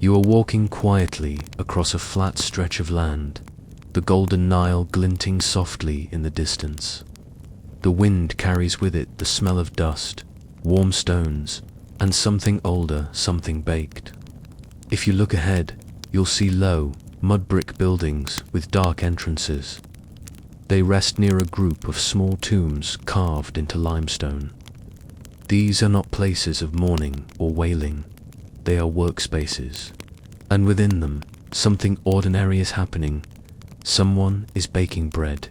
You are walking quietly across a flat stretch of land, the golden Nile glinting softly in the distance. The wind carries with it the smell of dust, warm stones, and something older, something baked. If you look ahead, you'll see low, mud brick buildings with dark entrances. They rest near a group of small tombs carved into limestone. These are not places of mourning or wailing, they are workspaces. And within them, something ordinary is happening. Someone is baking bread,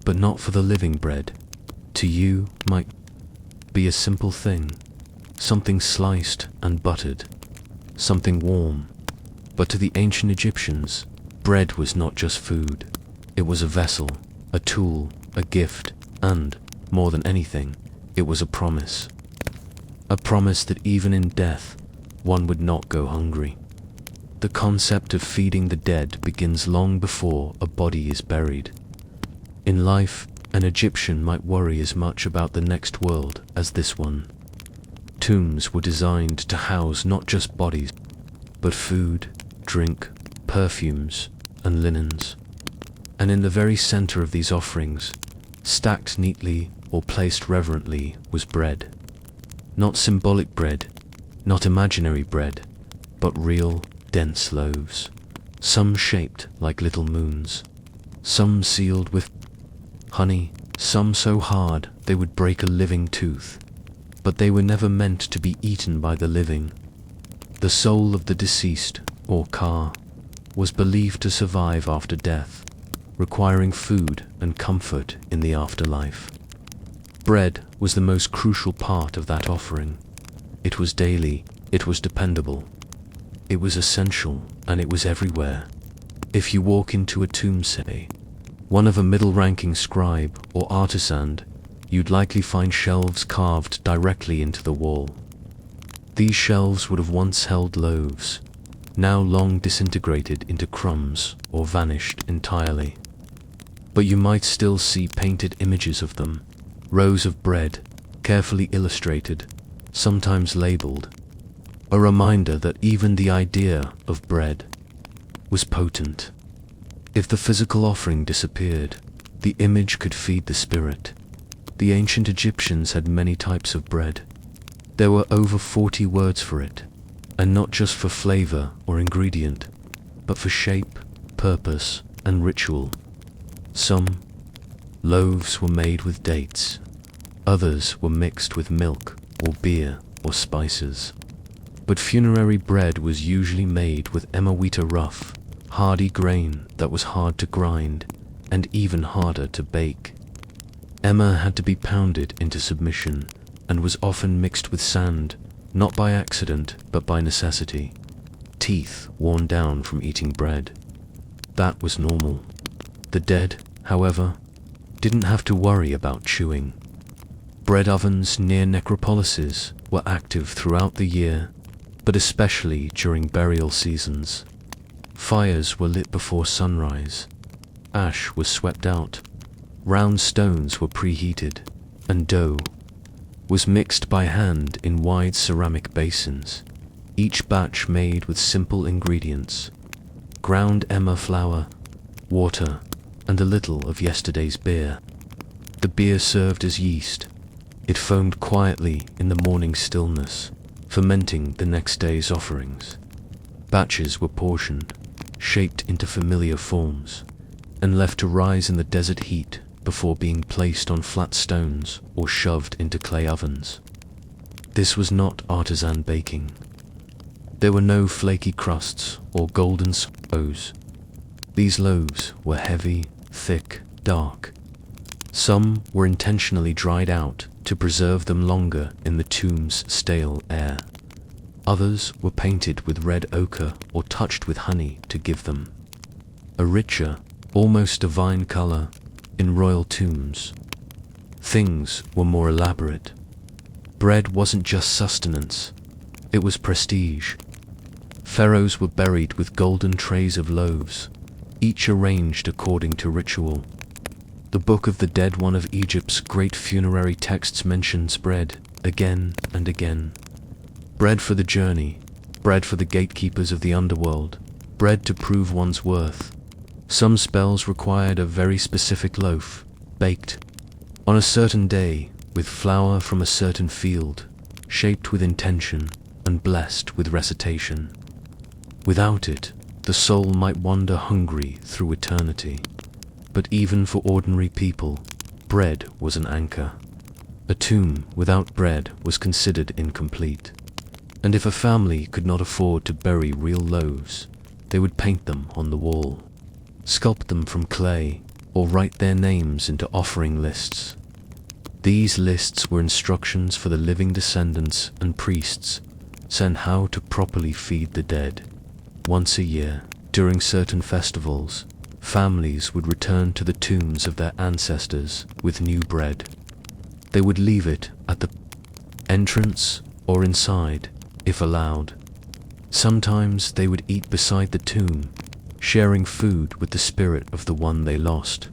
but not for the living bread. To you might be a simple thing, something sliced and buttered, something warm. But to the ancient Egyptians, bread was not just food. It was a vessel, a tool, a gift, and, more than anything, it was a promise. A promise that even in death, one would not go hungry. The concept of feeding the dead begins long before a body is buried. In life, an Egyptian might worry as much about the next world as this one. Tombs were designed to house not just bodies, but food, drink, perfumes, and linens. And in the very center of these offerings, stacked neatly or placed reverently, was bread. Not symbolic bread, not imaginary bread, but real, dense loaves. Some shaped like little moons, some sealed with honey, some so hard they would break a living tooth. But they were never meant to be eaten by the living. The soul of the deceased, or Ka, was believed to survive after death, requiring food and comfort in the afterlife. Bread was the most crucial part of that offering. It was daily, it was dependable, it was essential, and it was everywhere. If you walk into a tomb, say, one of a middle-ranking scribe or artisan, you'd likely find shelves carved directly into the wall. These shelves would have once held loaves, now long disintegrated into crumbs or vanished entirely. But you might still see painted images of them, rows of bread, carefully illustrated, sometimes labeled, a reminder that even the idea of bread was potent. If the physical offering disappeared, the image could feed the spirit. The ancient Egyptians had many types of bread. There were over 40 words for it, and not just for flavor or ingredient, but for shape, purpose, and ritual. Some loaves were made with dates, others were mixed with milk or beer or spices. But funerary bread was usually made with emawita rough, hardy grain that was hard to grind and even harder to bake. Emma had to be pounded into submission and was often mixed with sand, not by accident but by necessity. Teeth worn down from eating bread. That was normal. The dead, however, didn't have to worry about chewing. Bread ovens near necropolises were active throughout the year, but especially during burial seasons. Fires were lit before sunrise. Ash was swept out. Round stones were preheated, and dough was mixed by hand in wide ceramic basins, each batch made with simple ingredients: ground emmer flour, water, and a little of yesterday's beer. The beer served as yeast. It foamed quietly in the morning stillness, fermenting the next day's offerings. Batches were portioned, shaped into familiar forms, and left to rise in the desert heat before being placed on flat stones or shoved into clay ovens. This was not artisan baking. There were no flaky crusts or golden swallows. These loaves were heavy, thick, dark. Some were intentionally dried out to preserve them longer in the tomb's stale air. Others were painted with red ochre or touched with honey to give them a richer, almost divine color. In royal tombs, things were more elaborate. Bread wasn't just sustenance, it was prestige. Pharaohs were buried with golden trays of loaves, each arranged according to ritual. The Book of the Dead, one of Egypt's great funerary texts, mentions bread again and again. Bread for the journey, bread for the gatekeepers of the underworld, bread to prove one's worth. Some spells required a very specific loaf, baked on a certain day, with flour from a certain field, shaped with intention and blessed with recitation. Without it, the soul might wander hungry through eternity. But even for ordinary people, bread was an anchor. A tomb without bread was considered incomplete. And if a family could not afford to bury real loaves, they would paint them on the wall, sculpt them from clay, or write their names into offering lists. These lists were instructions for the living descendants and priests on how to properly feed the dead. Once a year, during certain festivals, families would return to the tombs of their ancestors with new bread. They would leave it at the entrance or inside, if allowed. Sometimes they would eat beside the tomb, sharing food with the spirit of the one they lost.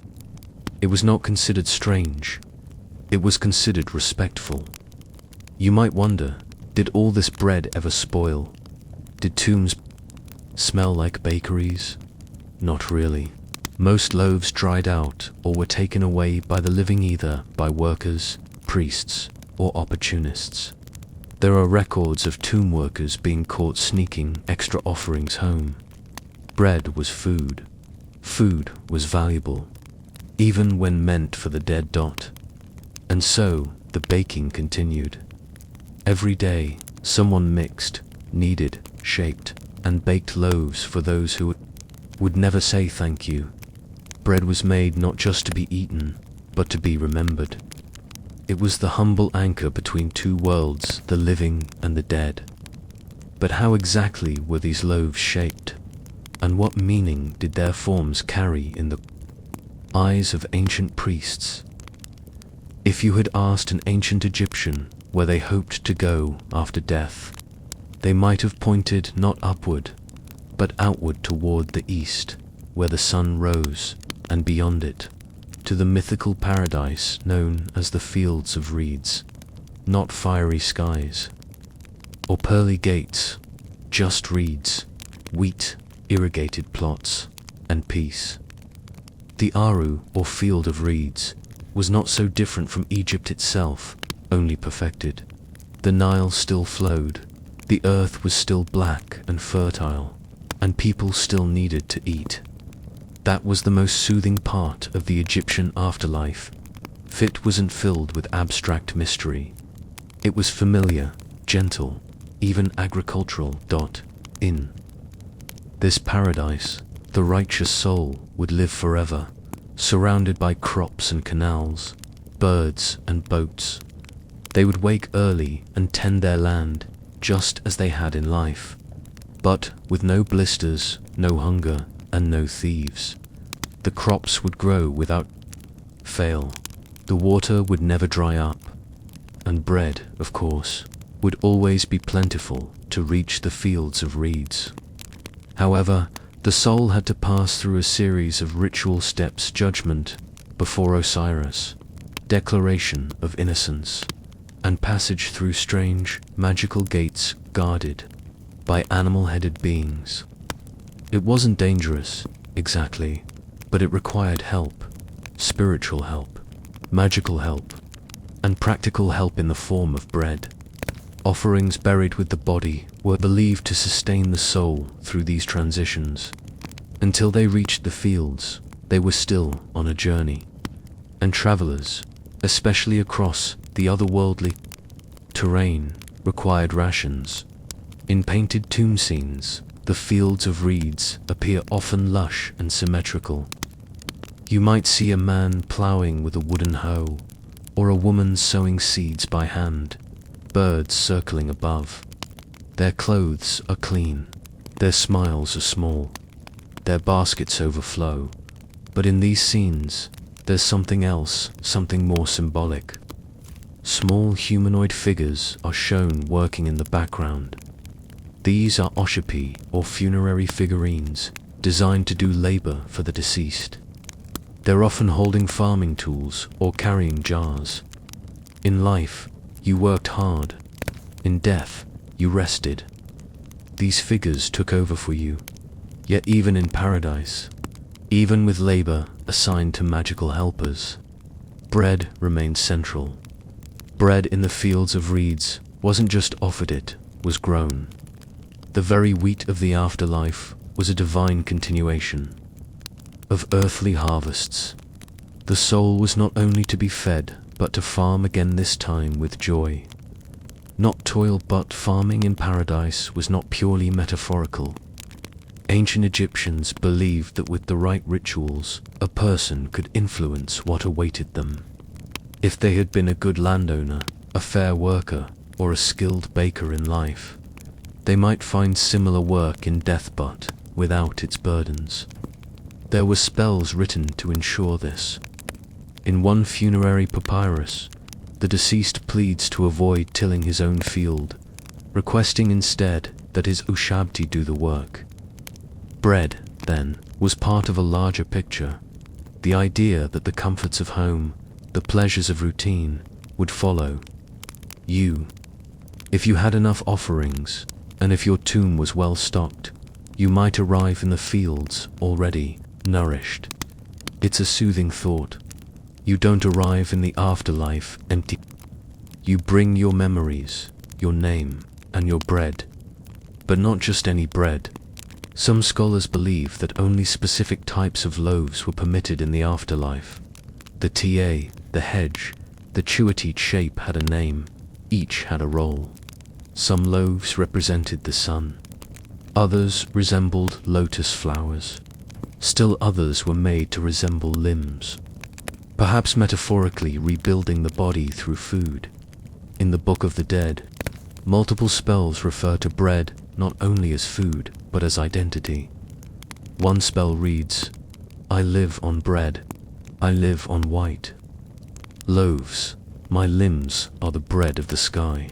It was not considered strange. It was considered respectful. You might wonder, did all this bread ever spoil? Did tombs smell like bakeries? Not really. Most loaves dried out or were taken away by the living, either by workers, priests, or opportunists. There are records of tomb workers being caught sneaking extra offerings home. Bread was food. Food was valuable, even when meant for the dead. And so the baking continued. Every day, someone mixed, kneaded, shaped, and baked loaves for those who would never say thank you. Bread was made not just to be eaten, but to be remembered. It was the humble anchor between two worlds, the living and the dead. But how exactly were these loaves shaped? And what meaning did their forms carry in the eyes of ancient priests? If you had asked an ancient Egyptian where they hoped to go after death, they might have pointed not upward, but outward toward the east, where the sun rose, and beyond it, to the mythical paradise known as the Fields of Reeds, not fiery skies, or pearly gates, just reeds, wheat, irrigated plots, and peace. The Aru, or Field of Reeds, was not so different from Egypt itself, only perfected. The Nile still flowed, the earth was still black and fertile, and people still needed to eat. That was the most soothing part of the Egyptian afterlife. It wasn't filled with abstract mystery. It was familiar, gentle, even agricultural. In this paradise, the righteous soul would live forever, surrounded by crops and canals, birds and boats. They would wake early and tend their land, just as they had in life, but with no blisters, no hunger, and no thieves. The crops would grow without fail, the water would never dry up, and bread, of course, would always be plentiful to reach the Fields of Reeds. However, the soul had to pass through a series of ritual steps: judgment before Osiris, declaration of innocence, and passage through strange, magical gates guarded by animal-headed beings. It wasn't dangerous, exactly, but it required help, spiritual help, magical help, and practical help in the form of bread. Offerings buried with the body were believed to sustain the soul through these transitions. Until they reached the fields, they were still on a journey, and travelers, especially across the otherworldly terrain, required rations. In painted tomb scenes, the Fields of Reeds appear often lush and symmetrical. You might see a man ploughing with a wooden hoe, or a woman sowing seeds by hand, birds circling above. Their clothes are clean, their smiles are small, their baskets overflow. But in these scenes, there's something else, something more symbolic. Small humanoid figures are shown working in the background. These are oshapi, or funerary figurines, designed to do labor for the deceased. They're often holding farming tools or carrying jars. In life, you worked hard. In death, you rested. these figures took over for you. Yet even in paradise, even with labor assigned to magical helpers, bread remained central. Bread in the fields of reeds wasn't just offered, it was grown. The very wheat of the afterlife was a divine continuation of earthly harvests. The soul was not only to be fed, but to farm again, this time with joy. Not toil, but farming in paradise was not purely metaphorical. Ancient Egyptians believed that with the right rituals, a person could influence what awaited them. If they had been a good landowner, a fair worker, or a skilled baker in life, they might find similar work in death, but without its burdens. There were spells written to ensure this. In one funerary papyrus, the deceased pleads to avoid tilling his own field, requesting instead that his Ushabti do the work. Bread, then, was part of a larger picture, the idea that the comforts of home, the pleasures of routine, would follow you. If you had enough offerings, and if your tomb was well stocked, you might arrive in the fields already nourished. It's a soothing thought. You don't arrive in the afterlife empty. You bring your memories, your name, and your bread. But not just any bread. Some scholars believe that only specific types of loaves were permitted in the afterlife. The ta, the hedge, the chuatit shape had a name. Each had a role. Some loaves represented the sun. Others resembled lotus flowers. Still others were made to resemble limbs, perhaps metaphorically rebuilding the body through food. In the Book of the Dead, multiple spells refer to bread not only as food, but as identity. One spell reads, "I live on bread, I live on white. Loaves, my limbs are the bread of the sky."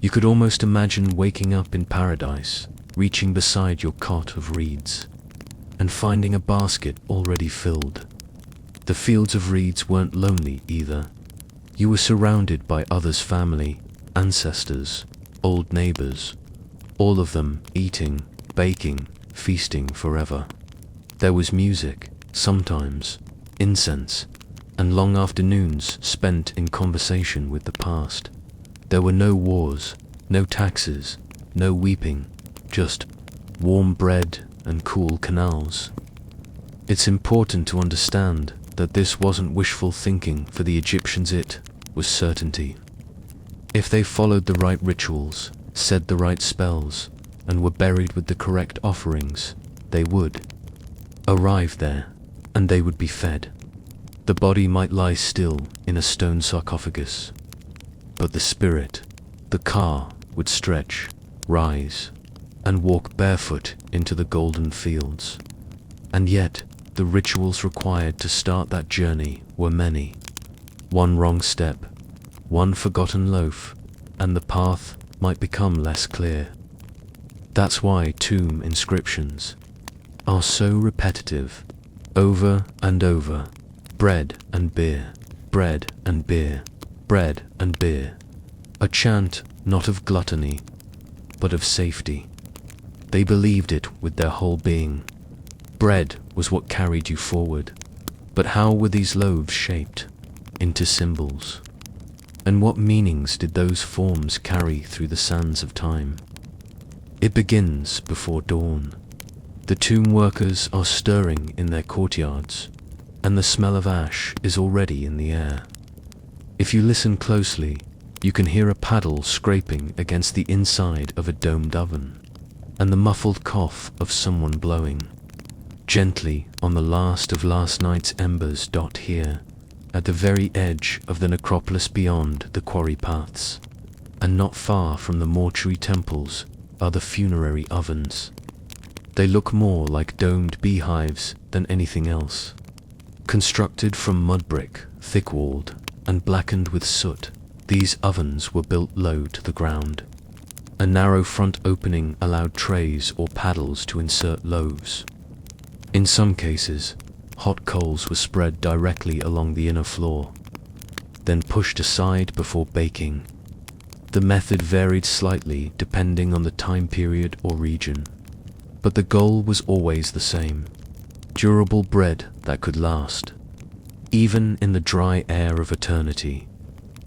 You could almost imagine waking up in paradise, reaching beside your cot of reeds, and finding a basket already filled. The fields of reeds weren't lonely either. You were surrounded by others' family, ancestors, old neighbors, all of them eating, baking, feasting forever. There was music, sometimes, incense, and long afternoons spent in conversation with the past. There were no wars, no taxes, no weeping, just warm bread and cool canals. It's important to understand that this wasn't wishful thinking for the Egyptians, it was certainty. If they followed the right rituals, said the right spells, and were buried with the correct offerings, they would arrive there, and they would be fed. The body might lie still in a stone sarcophagus, but the spirit, the car, would stretch, rise, and walk barefoot into the golden fields. And yet, the rituals required to start that journey were many. One wrong step, one forgotten loaf, and the path might become less clear. That's why tomb inscriptions are so repetitive, over and over. Bread and beer, bread and beer, bread and beer. A chant not of gluttony, but of safety. They believed it with their whole being. Bread was what carried you forward. But how were these loaves shaped? Into symbols. And what meanings did those forms carry through the sands of time? It begins before dawn. The tomb workers are stirring in their courtyards, and the smell of ash is already in the air. If you listen closely, you can hear a paddle scraping against the inside of a domed oven, and the muffled cough of someone blowing gently on the last of last night's embers. Here, at the very edge of the necropolis beyond the quarry paths, and not far from the mortuary temples, are the funerary ovens. They look more like domed beehives than anything else. Constructed from mud brick, thick-walled, and blackened with soot, these ovens were built low to the ground. A narrow front opening allowed trays or paddles to insert loaves. In some cases, hot coals were spread directly along the inner floor, then pushed aside before baking. The method varied slightly depending on the time period or region, but the goal was always the same: durable bread that could last. Even in the dry air of eternity,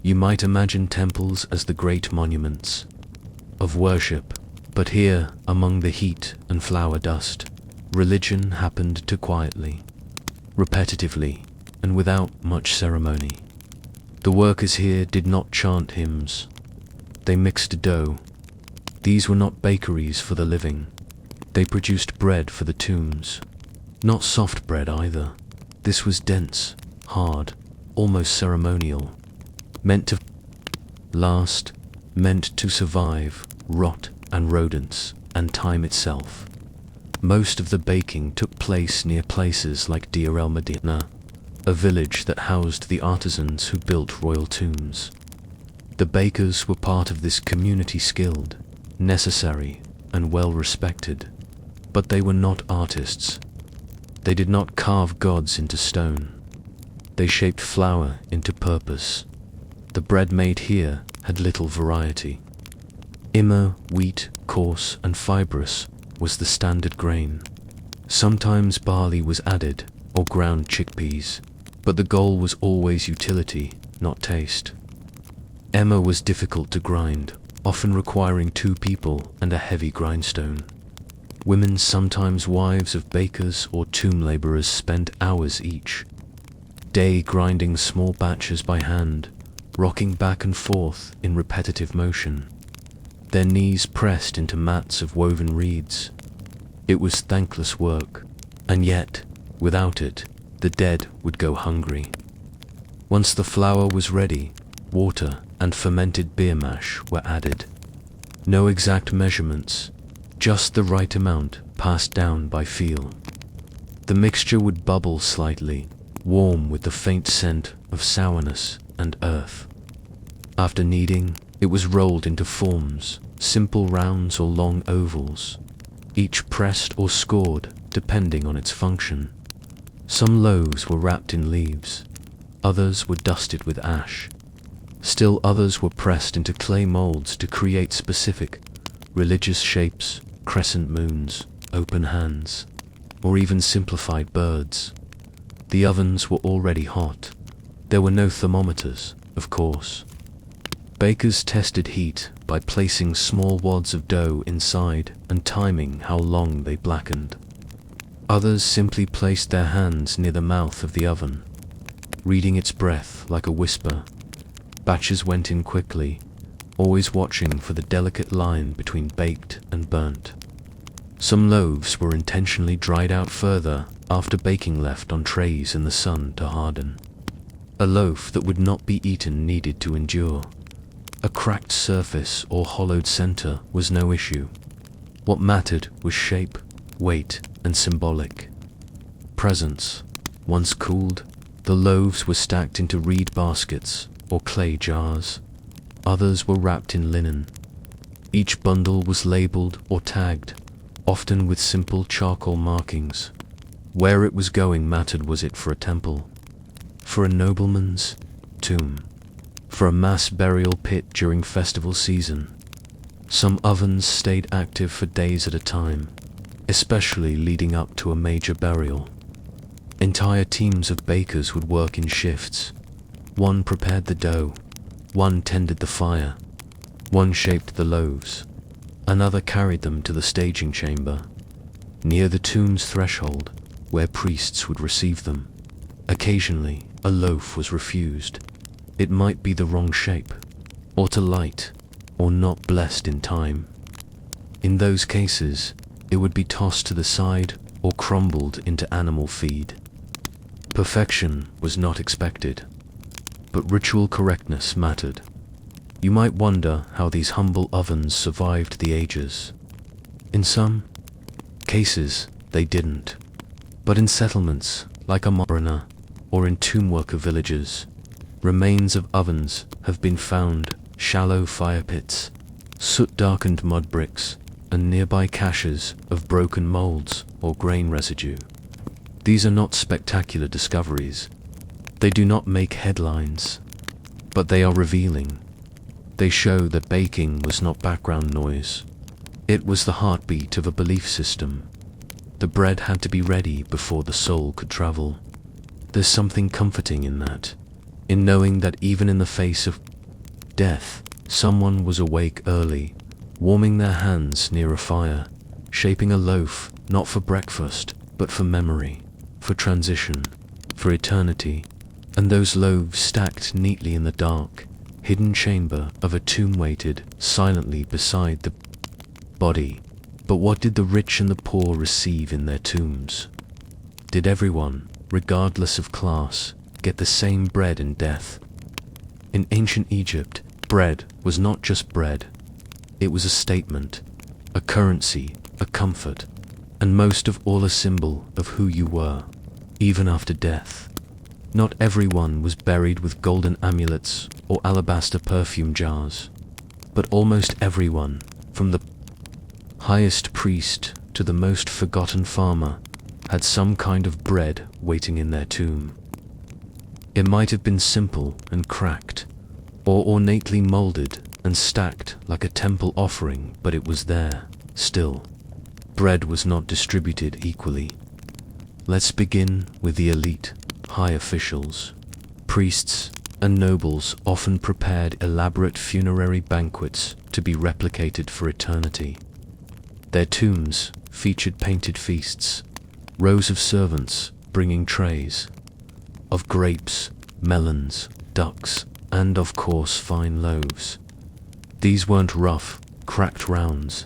you might imagine temples as the great monuments of worship, but here, among the heat and flower dust, religion happened to quietly, repetitively, and without much ceremony. The workers here did not chant hymns. They mixed dough. These were not bakeries for the living. They produced bread for the tombs. Not soft bread either. This was dense, hard, almost ceremonial, meant to last, meant to survive rot and rodents and time itself. Most of the baking took place near places like Deir el-Medina, a village that housed the artisans who built royal tombs. The bakers were part of this community, skilled, necessary, and well respected, but they were not artists. They did not carve gods into stone. They shaped flour into purpose. The bread made here had little variety. Immer wheat, coarse and fibrous, was the standard grain. Sometimes barley was added, or ground chickpeas, but the goal was always utility, not taste. Emmer was difficult to grind, often requiring 2 people and a heavy grindstone. Women, sometimes wives of bakers or tomb laborers, spent hours each day grinding small batches by hand, rocking back and forth in repetitive motion, their knees pressed into mats of woven reeds. It was thankless work, and yet, without it, the dead would go hungry. Once the flour was ready, water and fermented beer mash were added. No exact measurements, just the right amount passed down by feel. The mixture would bubble slightly, warm with the faint scent of sourness and earth. After kneading, it was rolled into forms, simple rounds or long ovals, each pressed or scored depending on its function. Some loaves were wrapped in leaves, others were dusted with ash. Still others were pressed into clay molds to create specific, religious shapes, crescent moons, open hands, or even simplified birds. The ovens were already hot. There were no thermometers, of course. Bakers tested heat by placing small wads of dough inside and timing how long they blackened. Others simply placed their hands near the mouth of the oven, reading its breath like a whisper. Batches went in quickly, always watching for the delicate line between baked and burnt. Some loaves were intentionally dried out further after baking, left on trays in the sun to harden. A loaf that would not be eaten needed to endure. A cracked surface or hollowed center was no issue. What mattered was shape, weight, and symbolic presence. Once cooled, the loaves were stacked into reed baskets or clay jars. Others were wrapped in linen. Each bundle was labeled or tagged, often with simple charcoal markings. Where it was going mattered. Was it for a temple? For a nobleman's tomb? For a mass burial pit during festival season? Some ovens stayed active for days at a time, especially leading up to a major burial. Entire teams of bakers would work in shifts. One prepared the dough, one tended the fire, one shaped the loaves, another carried them to the staging chamber, near the tomb's threshold, where priests would receive them. Occasionally, a loaf was refused. It might be the wrong shape, or too light, or not blessed in time. In those cases, it would be tossed to the side or crumbled into animal feed. Perfection was not expected, but ritual correctness mattered. You might wonder how these humble ovens survived the ages. In some cases, they didn't. But in settlements like Amarna or in tomb worker villages, remains of ovens have been found: shallow fire pits, soot-darkened mud bricks, and nearby caches of broken molds or grain residue. These are not spectacular discoveries. They do not make headlines, but they are revealing. They show that baking was not background noise. It was the heartbeat of a belief system. The bread had to be ready before the soul could travel. There's something comforting in that, in knowing that even in the face of death, someone was awake early, warming their hands near a fire, shaping a loaf not for breakfast, but for memory, for transition, for eternity. And those loaves stacked neatly in the dark, hidden chamber of a tomb waited silently beside the body. But what did the rich and the poor receive in their tombs? Did everyone, regardless of class, get the same bread in death? In ancient Egypt, bread was not just bread. It was a statement, a currency, a comfort, and most of all a symbol of who you were, even after death. Not everyone was buried with golden amulets or alabaster perfume jars, but almost everyone, from the highest priest to the most forgotten farmer, had some kind of bread waiting in their tomb. It might have been simple and cracked, or ornately molded and stacked like a temple offering, but it was there, still. Bread was not distributed equally. Let's begin with the elite, high officials. Priests and nobles often prepared elaborate funerary banquets to be replicated for eternity. Their tombs featured painted feasts, rows of servants bringing trays of grapes, melons, ducks, and of course fine loaves. These weren't rough, cracked rounds.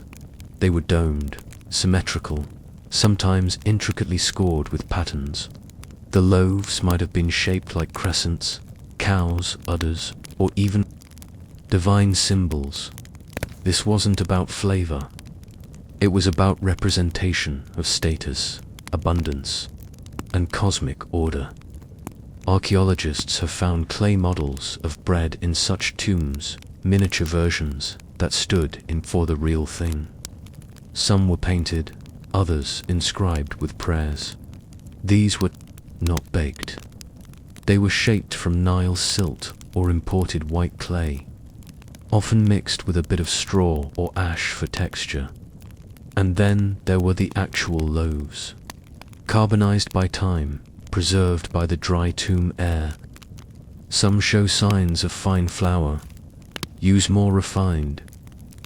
They were domed, symmetrical, sometimes intricately scored with patterns. The loaves might have been shaped like crescents, cows, udders, or even divine symbols. This wasn't about flavor. It was about representation of status, abundance, and cosmic order. Archaeologists have found clay models of bread in such tombs, miniature versions that stood in for the real thing. Some were painted, others inscribed with prayers. These were not baked. They were shaped from Nile silt or imported white clay, often mixed with a bit of straw or ash for texture. And then there were the actual loaves, carbonized by time, preserved by the dry tomb air. Some show signs of fine flour, use more refined,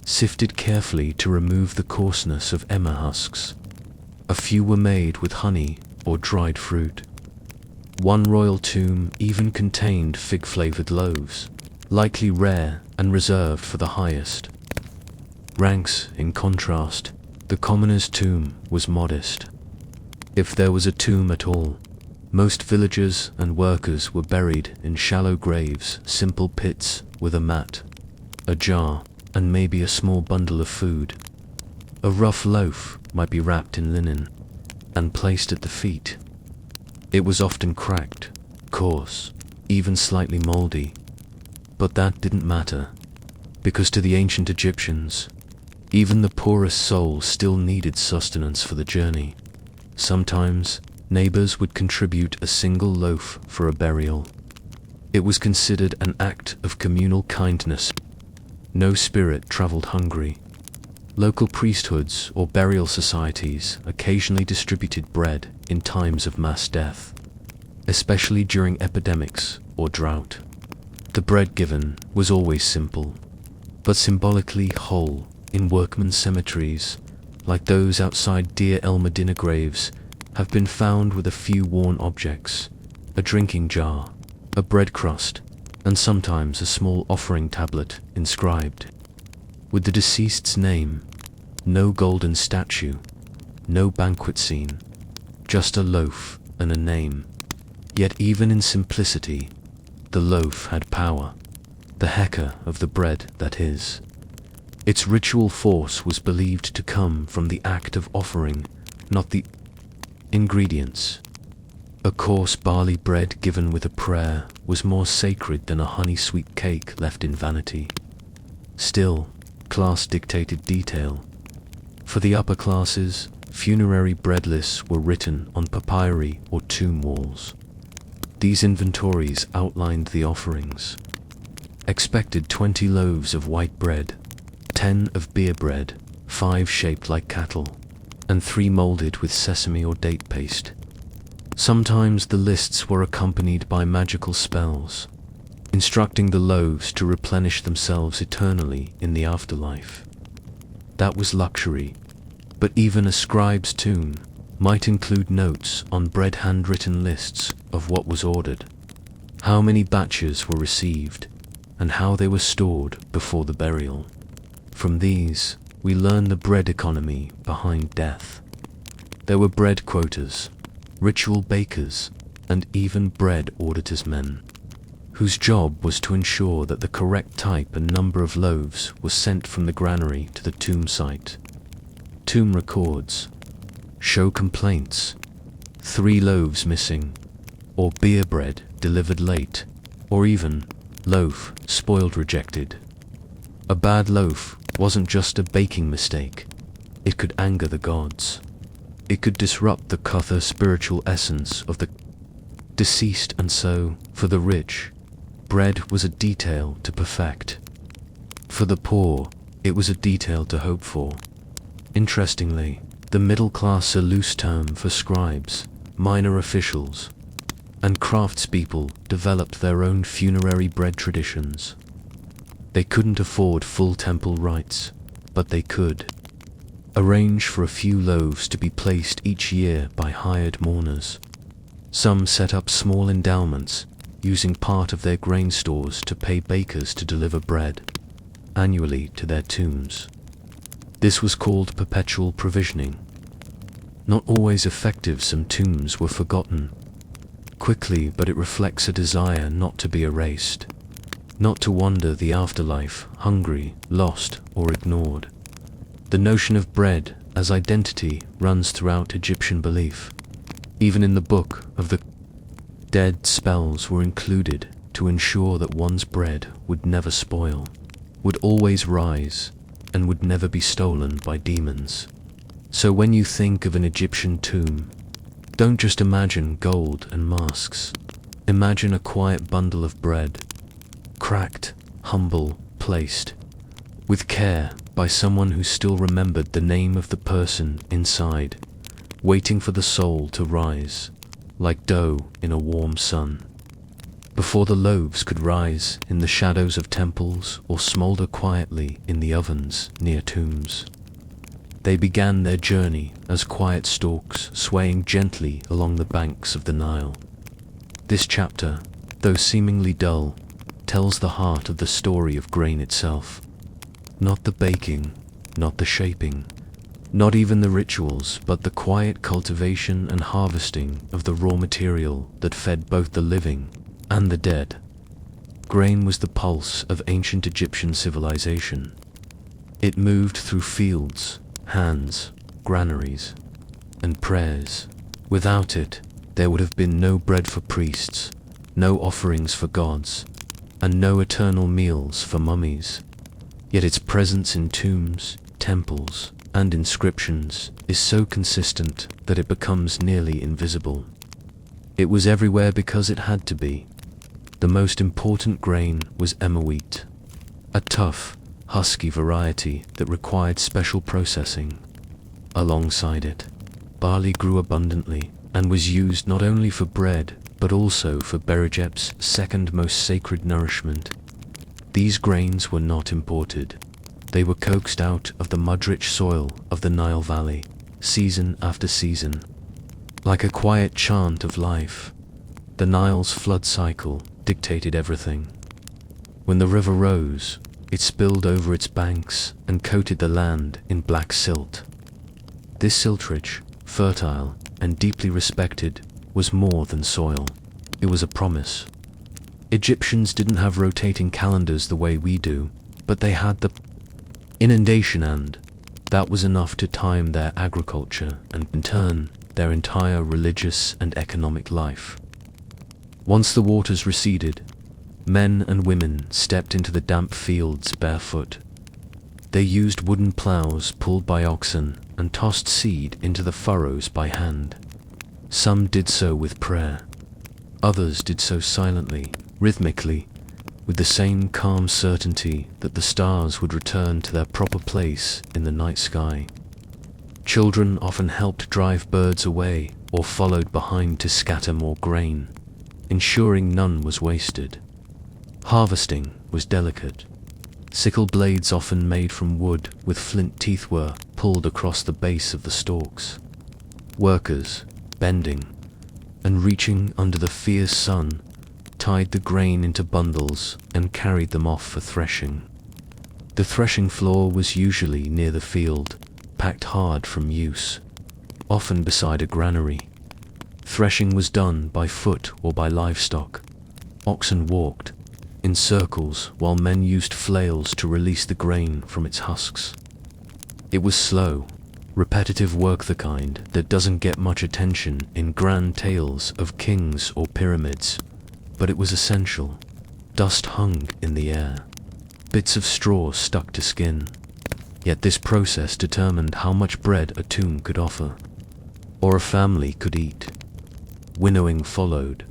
sifted carefully to remove the coarseness of emmer husks. A few were made with honey or dried fruit. One royal tomb even contained fig-flavored loaves, likely rare and reserved for the highest ranks. In contrast, the commoner's tomb was modest. If there was a tomb at all, most villagers and workers were buried in shallow graves, simple pits with a mat, a jar, and maybe a small bundle of food. A rough loaf might be wrapped in linen and placed at the feet. It was often cracked, coarse, even slightly moldy. But that didn't matter, because to the ancient Egyptians, even the poorest soul still needed sustenance for the journey. Sometimes, neighbors would contribute a single loaf for a burial. It was considered an act of communal kindness. No spirit traveled hungry. Local priesthoods or burial societies occasionally distributed bread in times of mass death, especially during epidemics or drought. The bread given was always simple, but symbolically whole. In workmen's cemeteries, like those outside Deir el-Medina graves, have been found with a few worn objects, a drinking jar, a bread crust, and sometimes a small offering tablet inscribed with the deceased's name. No golden statue, no banquet scene, just a loaf and a name. Yet even in simplicity, the loaf had power, the heka of the bread, that is. Its ritual force was believed to come from the act of offering, not the ingredients. A coarse barley bread given with a prayer was more sacred than a honey-sweet cake left in vanity. Still, class dictated detail. For the upper classes, funerary bread lists were written on papyri or tomb walls. These inventories outlined the offerings. expected 20 loaves of white bread, 10 of beer bread, 5 shaped like cattle, and 3 molded with sesame or date paste. Sometimes the lists were accompanied by magical spells, instructing the loaves to replenish themselves eternally in the afterlife. That was luxury, but even a scribe's tomb might include notes on bread, handwritten lists of what was ordered, how many batches were received, and how they were stored before the burial. From these, we learn the bread economy behind death. There were bread quotas, ritual bakers, and even bread auditorsmen, whose job was to ensure that the correct type and number of loaves was sent from the granary to the tomb site. Tomb records show complaints, 3 loaves missing, or beer bread delivered late, or even loaf spoiled, rejected. A bad loaf wasn't just a baking mistake, it could anger the gods. It could disrupt the Kutha spiritual essence of the deceased, and so, for the rich, bread was a detail to perfect. For the poor, it was a detail to hope for. Interestingly, the middle class, a loose term for scribes, minor officials, and craftspeople, developed their own funerary bread traditions. They couldn't afford full temple rites, but they could arrange for a few loaves to be placed each year by hired mourners. Some set up small endowments, using part of their grain stores to pay bakers to deliver bread annually to their tombs. This was called perpetual provisioning. Not always effective, some tombs were forgotten quickly, but it reflects a desire not to be erased, not to wander the afterlife hungry, lost, or ignored. The notion of bread as identity runs throughout Egyptian belief. Even in the Book of the Dead, spells were included to ensure that one's bread would never spoil, would always rise, and would never be stolen by demons. So when you think of an Egyptian tomb, don't just imagine gold and masks. Imagine a quiet bundle of bread, cracked, humble, placed with care by someone who still remembered the name of the person inside, waiting for the soul to rise, like dough in a warm sun. Before the loaves could rise in the shadows of temples or smolder quietly in the ovens near tombs, they began their journey as quiet stalks swaying gently along the banks of the Nile. This chapter, though seemingly dull, tells the heart of the story of grain itself. Not the baking, not the shaping, not even the rituals, but the quiet cultivation and harvesting of the raw material that fed both the living and the dead. Grain was the pulse of ancient Egyptian civilization. It moved through fields, hands, granaries, and prayers. Without it, there would have been no bread for priests, no offerings for gods, and no eternal meals for mummies. Yet its presence in tombs, temples, and inscriptions is so consistent that it becomes nearly invisible. It was everywhere because it had to be. The most important grain was emmer wheat, a tough, husky variety that required special processing. Alongside it, barley grew abundantly and was used not only for bread but also for Berejep's second most sacred nourishment. These grains were not imported. They were coaxed out of the mud-rich soil of the Nile Valley, season after season. Like a quiet chant of life, the Nile's flood cycle dictated everything. When the river rose, it spilled over its banks and coated the land in black silt. This siltrage, fertile and deeply respected, was more than soil. It was a promise. Egyptians didn't have rotating calendars the way we do, but they had the inundation, and that was enough to time their agriculture and in turn their entire religious and economic life. Once the waters receded, men and women stepped into the damp fields barefoot. They used wooden plows pulled by oxen and tossed seed into the furrows by hand. Some did so with prayer. Others did so silently, rhythmically, with the same calm certainty that the stars would return to their proper place in the night sky. Children often helped drive birds away or followed behind to scatter more grain, ensuring none was wasted. Harvesting was delicate. Sickle blades, often made from wood with flint teeth, were pulled across the base of the stalks. Workers, bending and reaching under the fierce sun, tied the grain into bundles and carried them off for threshing. The threshing floor was usually near the field, packed hard from use, often beside a granary. Threshing was done by foot or by livestock. Oxen walked in circles while men used flails to release the grain from its husks. It was slow, repetitive work, the kind that doesn't get much attention in grand tales of kings or pyramids, but it was essential. Dust hung in the air. Bits of straw stuck to skin. Yet this process determined how much bread a tomb could offer, or a family could eat. Winnowing followed,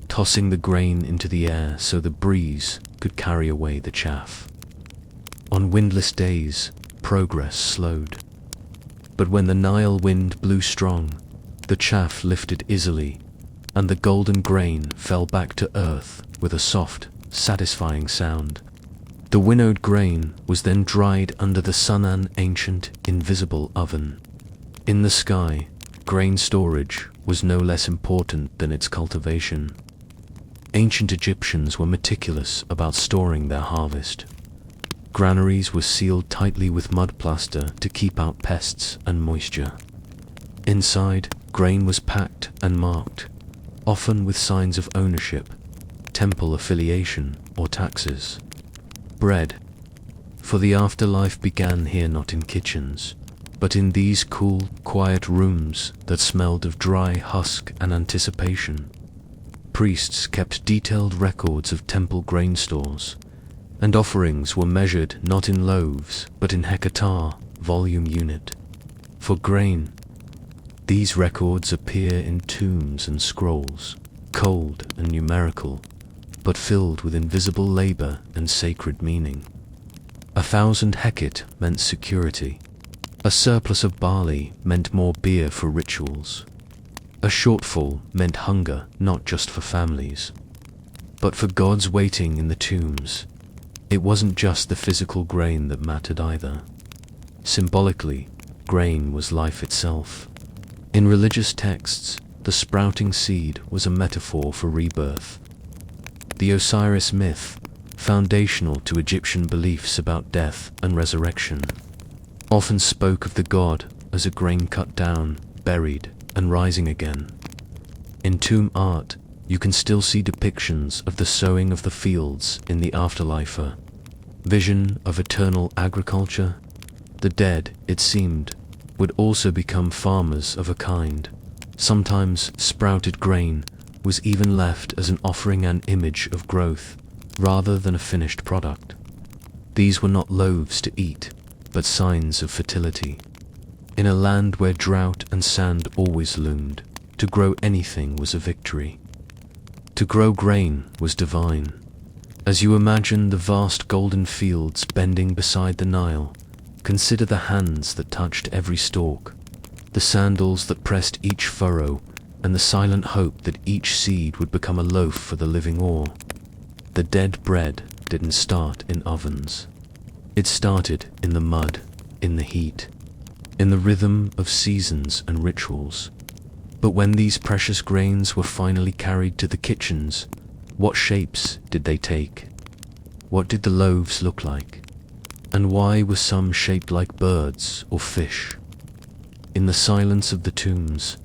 tossing the grain into the air so the breeze could carry away the chaff. On windless days, progress slowed. But when the Nile wind blew strong, the chaff lifted easily, and the golden grain fell back to earth with a soft, satisfying sound. The winnowed grain was then dried under the sun, ancient, invisible oven. In the sky, grain storage was no less important than its cultivation. Ancient Egyptians were meticulous about storing their harvest. Granaries were sealed tightly with mud plaster to keep out pests and moisture. Inside, grain was packed and marked, often with signs of ownership, temple affiliation, or taxes. Bread, for the afterlife, began here, not in kitchens, but in these cool, quiet rooms that smelled of dry husk and anticipation. Priests kept detailed records of temple grain stores, and offerings were measured not in loaves but in hectare, volume unit. For grain, these records appear in tombs and scrolls, cold and numerical, but filled with invisible labor and sacred meaning. 1,000 hecit meant security. A surplus of barley meant more beer for rituals. A shortfall meant hunger, not just for families, but for gods waiting in the tombs. It wasn't just the physical grain that mattered either. Symbolically, grain was life itself. In religious texts, the sprouting seed was a metaphor for rebirth. The Osiris myth, foundational to Egyptian beliefs about death and resurrection, often spoke of the god as a grain cut down, buried, and rising again. In tomb art, you can still see depictions of the sowing of the fields in the afterlife, a vision of eternal agriculture. The dead, it seemed, would also become farmers of a kind. Sometimes sprouted grain was even left as an offering, an image of growth, rather than a finished product. These were not loaves to eat, but signs of fertility. In a land where drought and sand always loomed, to grow anything was a victory. To grow grain was divine. As you imagine the vast golden fields bending beside the Nile, consider the hands that touched every stalk, the sandals that pressed each furrow, and the silent hope that each seed would become a loaf for the living ore. The dead bread didn't start in ovens. It started in the mud, in the heat, in the rhythm of seasons and rituals. But when these precious grains were finally carried to the kitchens, what shapes did they take? What did the loaves look like? And why were some shaped like birds or fish? In the silence of the tombs,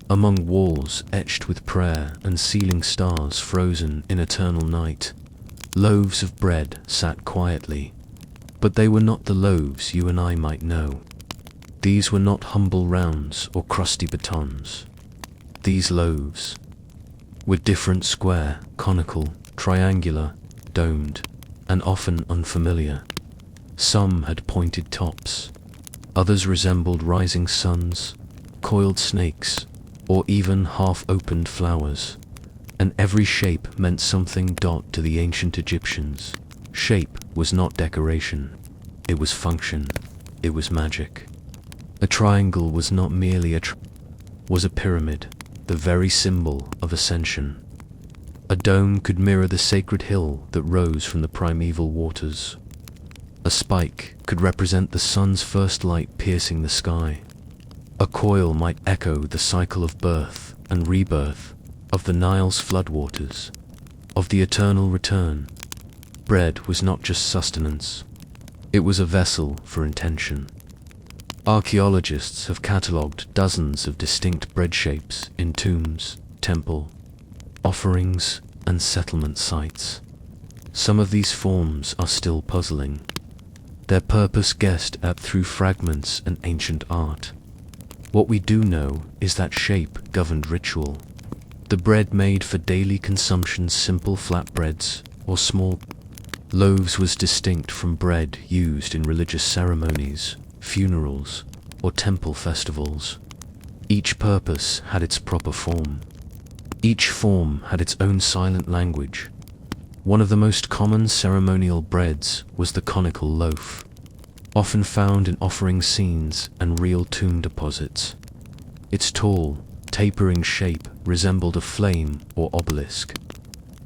among walls etched with prayer and ceiling stars frozen in eternal night, loaves of bread sat quietly. But they were not the loaves you and I might know. These were not humble rounds or crusty batons. These loaves were different: square, conical, triangular, domed, and often unfamiliar. Some had pointed tops. Others resembled rising suns, coiled snakes, or even half-opened flowers. and every shape meant something. To the ancient Egyptians, shape was not decoration, it was function, it was magic. A triangle was not merely was a pyramid, the very symbol of ascension. A dome could mirror the sacred hill that rose from the primeval waters. A spike could represent the sun's first light piercing the sky. A coil might echo the cycle of birth and rebirth, of the Nile's floodwaters, of the eternal return. Bread was not just sustenance, it was a vessel for intention. Archaeologists have catalogued dozens of distinct bread shapes in tombs, temple, offerings, and settlement sites. Some of these forms are still puzzling, their purpose guessed at through fragments and ancient art. What we do know is that shape governed ritual. The bread made for daily consumption, simple flatbreads or small loaves, was distinct from bread used in religious ceremonies, funerals, or temple festivals. Each purpose had its proper form. Each form had its own silent language. One of the most common ceremonial breads was the conical loaf, often found in offering scenes and real tomb deposits. Its tall, tapering shape resembled a flame or obelisk,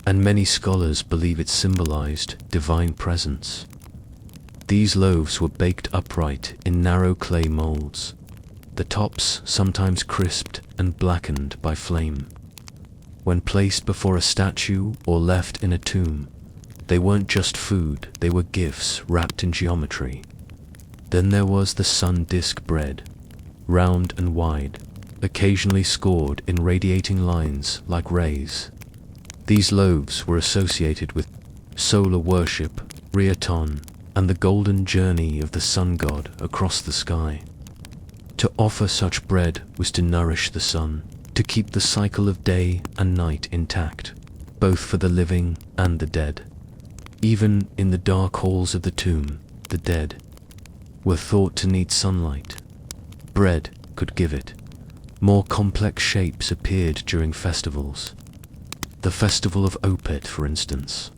and many scholars believe it symbolized divine presence. These loaves were baked upright in narrow clay molds, the tops sometimes crisped and blackened by flame. When placed before a statue or left in a tomb, they weren't just food, they were gifts wrapped in geometry. Then there was the sun disk bread, round and wide, occasionally scored in radiating lines like rays. These loaves were associated with solar worship, Uneaten, and the golden journey of the sun god across the sky. To offer such bread was to nourish the sun, to keep the cycle of day and night intact, both for the living and the dead. Even in the dark halls of the tomb, the dead were thought to need sunlight. Bread could give it. More complex shapes appeared during festivals. The festival of Opet, for instance,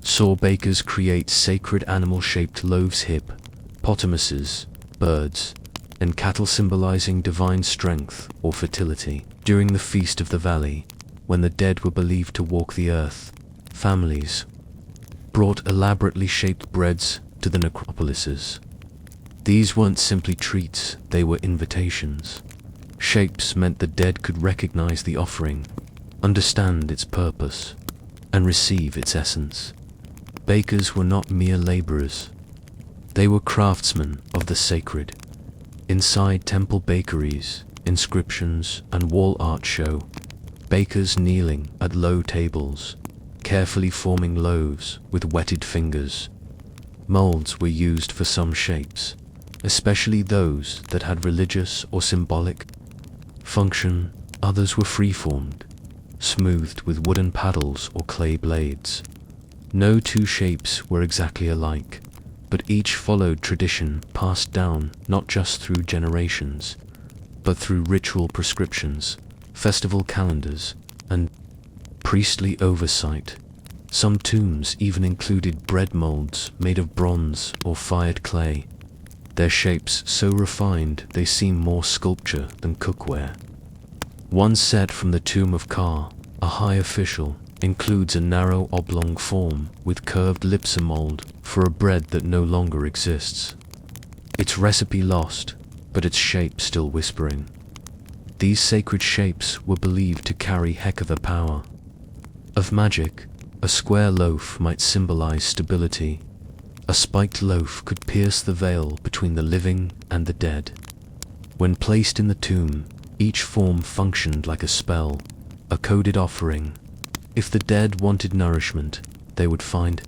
saw bakers create sacred animal-shaped loaves, hippopotamuses, birds, and cattle, symbolizing divine strength or fertility. During the Feast of the Valley, when the dead were believed to walk the earth, families brought elaborately shaped breads to the necropolises. These weren't simply treats, they were invitations. Shapes meant the dead could recognize the offering, understand its purpose, and receive its essence. Bakers were not mere laborers. They were craftsmen of the sacred. Inside temple bakeries, inscriptions and wall art show bakers kneeling at low tables, carefully forming loaves with wetted fingers. Molds were used for some shapes, especially those that had religious or symbolic function. Others were free-formed, smoothed with wooden paddles or clay blades. No two shapes were exactly alike, but each followed tradition passed down not just through generations, but through ritual prescriptions, festival calendars, and priestly oversight. Some tombs even included bread molds made of bronze or fired clay, their shapes so refined they seem more sculpture than cookware. One set from the tomb of Ka, a high official, includes a narrow oblong form with curved lips, a mold for a bread that no longer exists. Its recipe lost, but its shape still whispering. These sacred shapes were believed to carry heck of a power. Of magic, a square loaf might symbolize stability. A spiked loaf could pierce the veil between the living and the dead. When placed in the tomb, each form functioned like a spell, a coded offering. If the dead wanted nourishment, they would find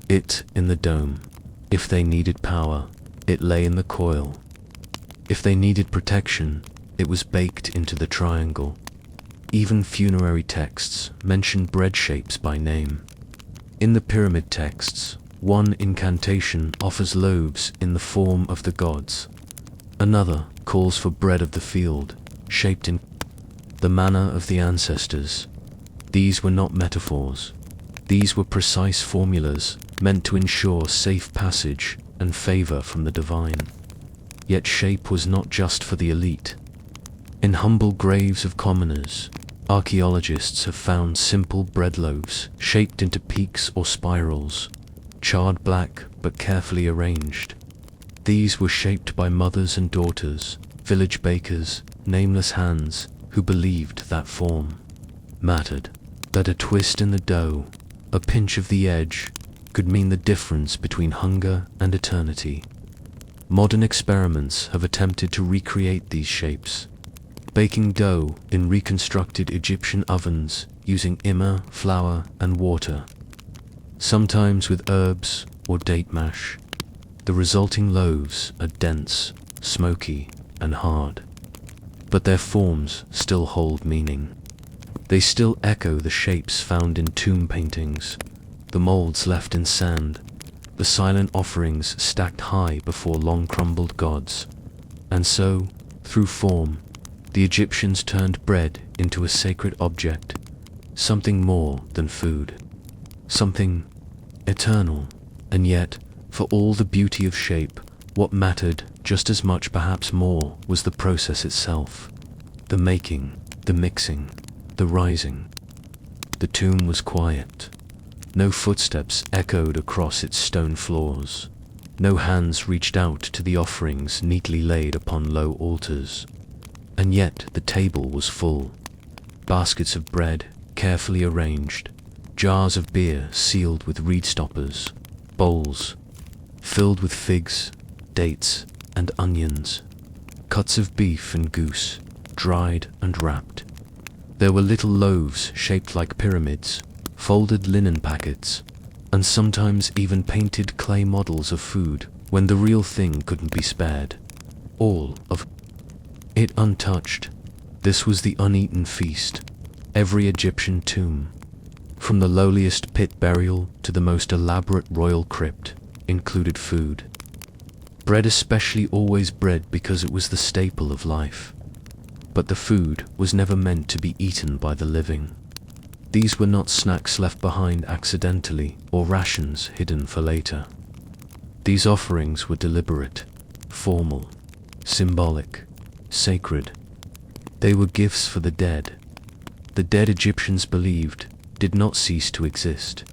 it in the dome. If they needed power, it lay in the coil. If they needed protection, it was baked into the triangle. Even funerary texts mention bread shapes by name. In the pyramid texts, one incantation offers loaves in the form of the gods. Another calls for bread of the field, shaped in the manner of the ancestors. These were not metaphors. These were precise formulas meant to ensure safe passage and favor from the divine. Yet shape was not just for the elite. In humble graves of commoners, archaeologists have found simple bread loaves shaped into peaks or spirals, charred black but carefully arranged. These were shaped by mothers and daughters, village bakers, nameless hands who believed that form mattered, that a twist in the dough, a pinch of the edge, could mean the difference between hunger and eternity. Modern experiments have attempted to recreate these shapes, baking dough in reconstructed Egyptian ovens using immer, flour, and water, sometimes with herbs or date mash. The resulting loaves are dense, smoky, and hard. But their forms still hold meaning. They still echo the shapes found in tomb paintings, the molds left in sand, the silent offerings stacked high before long-crumbled gods. And so, through form, the Egyptians turned bread into a sacred object, something more than food, something eternal. And yet, for all the beauty of shape, what mattered just as much, perhaps more, was the process itself. The making, the mixing, the rising. The tomb was quiet. No footsteps echoed across its stone floors. No hands reached out to the offerings neatly laid upon low altars. And yet the table was full. Baskets of bread, carefully arranged, jars of beer sealed with reed stoppers, bowls filled with figs, dates, and onions, cuts of beef and goose, dried and wrapped. There were little loaves shaped like pyramids, folded linen packets, and sometimes even painted clay models of food when the real thing couldn't be spared. All of it untouched. This was the uneaten feast. Every Egyptian tomb, from the lowliest pit burial to the most elaborate royal crypt, included food. Bread especially, always bread, because it was the staple of life. But the food was never meant to be eaten by the living. These were not snacks left behind accidentally or rations hidden for later. These offerings were deliberate, formal, symbolic, sacred. They were gifts for the dead. The dead, Egyptians believed, did not cease to exist.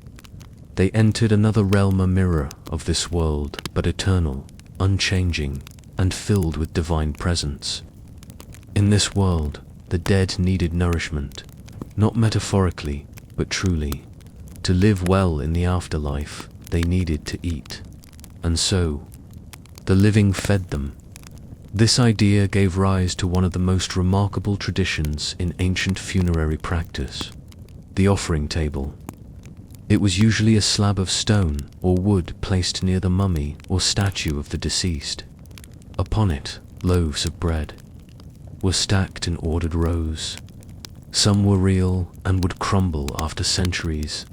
They entered another realm, a mirror of this world, but eternal, unchanging, and filled with divine presence. In this world, the dead needed nourishment, not metaphorically, but truly. To live well in the afterlife, they needed to eat. And so, the living fed them. This idea gave rise to one of the most remarkable traditions in ancient funerary practice: the offering table. It was usually a slab of stone or wood placed near the mummy or statue of the deceased. Upon it, loaves of bread were stacked in ordered rows. Some were real and would crumble after centuries.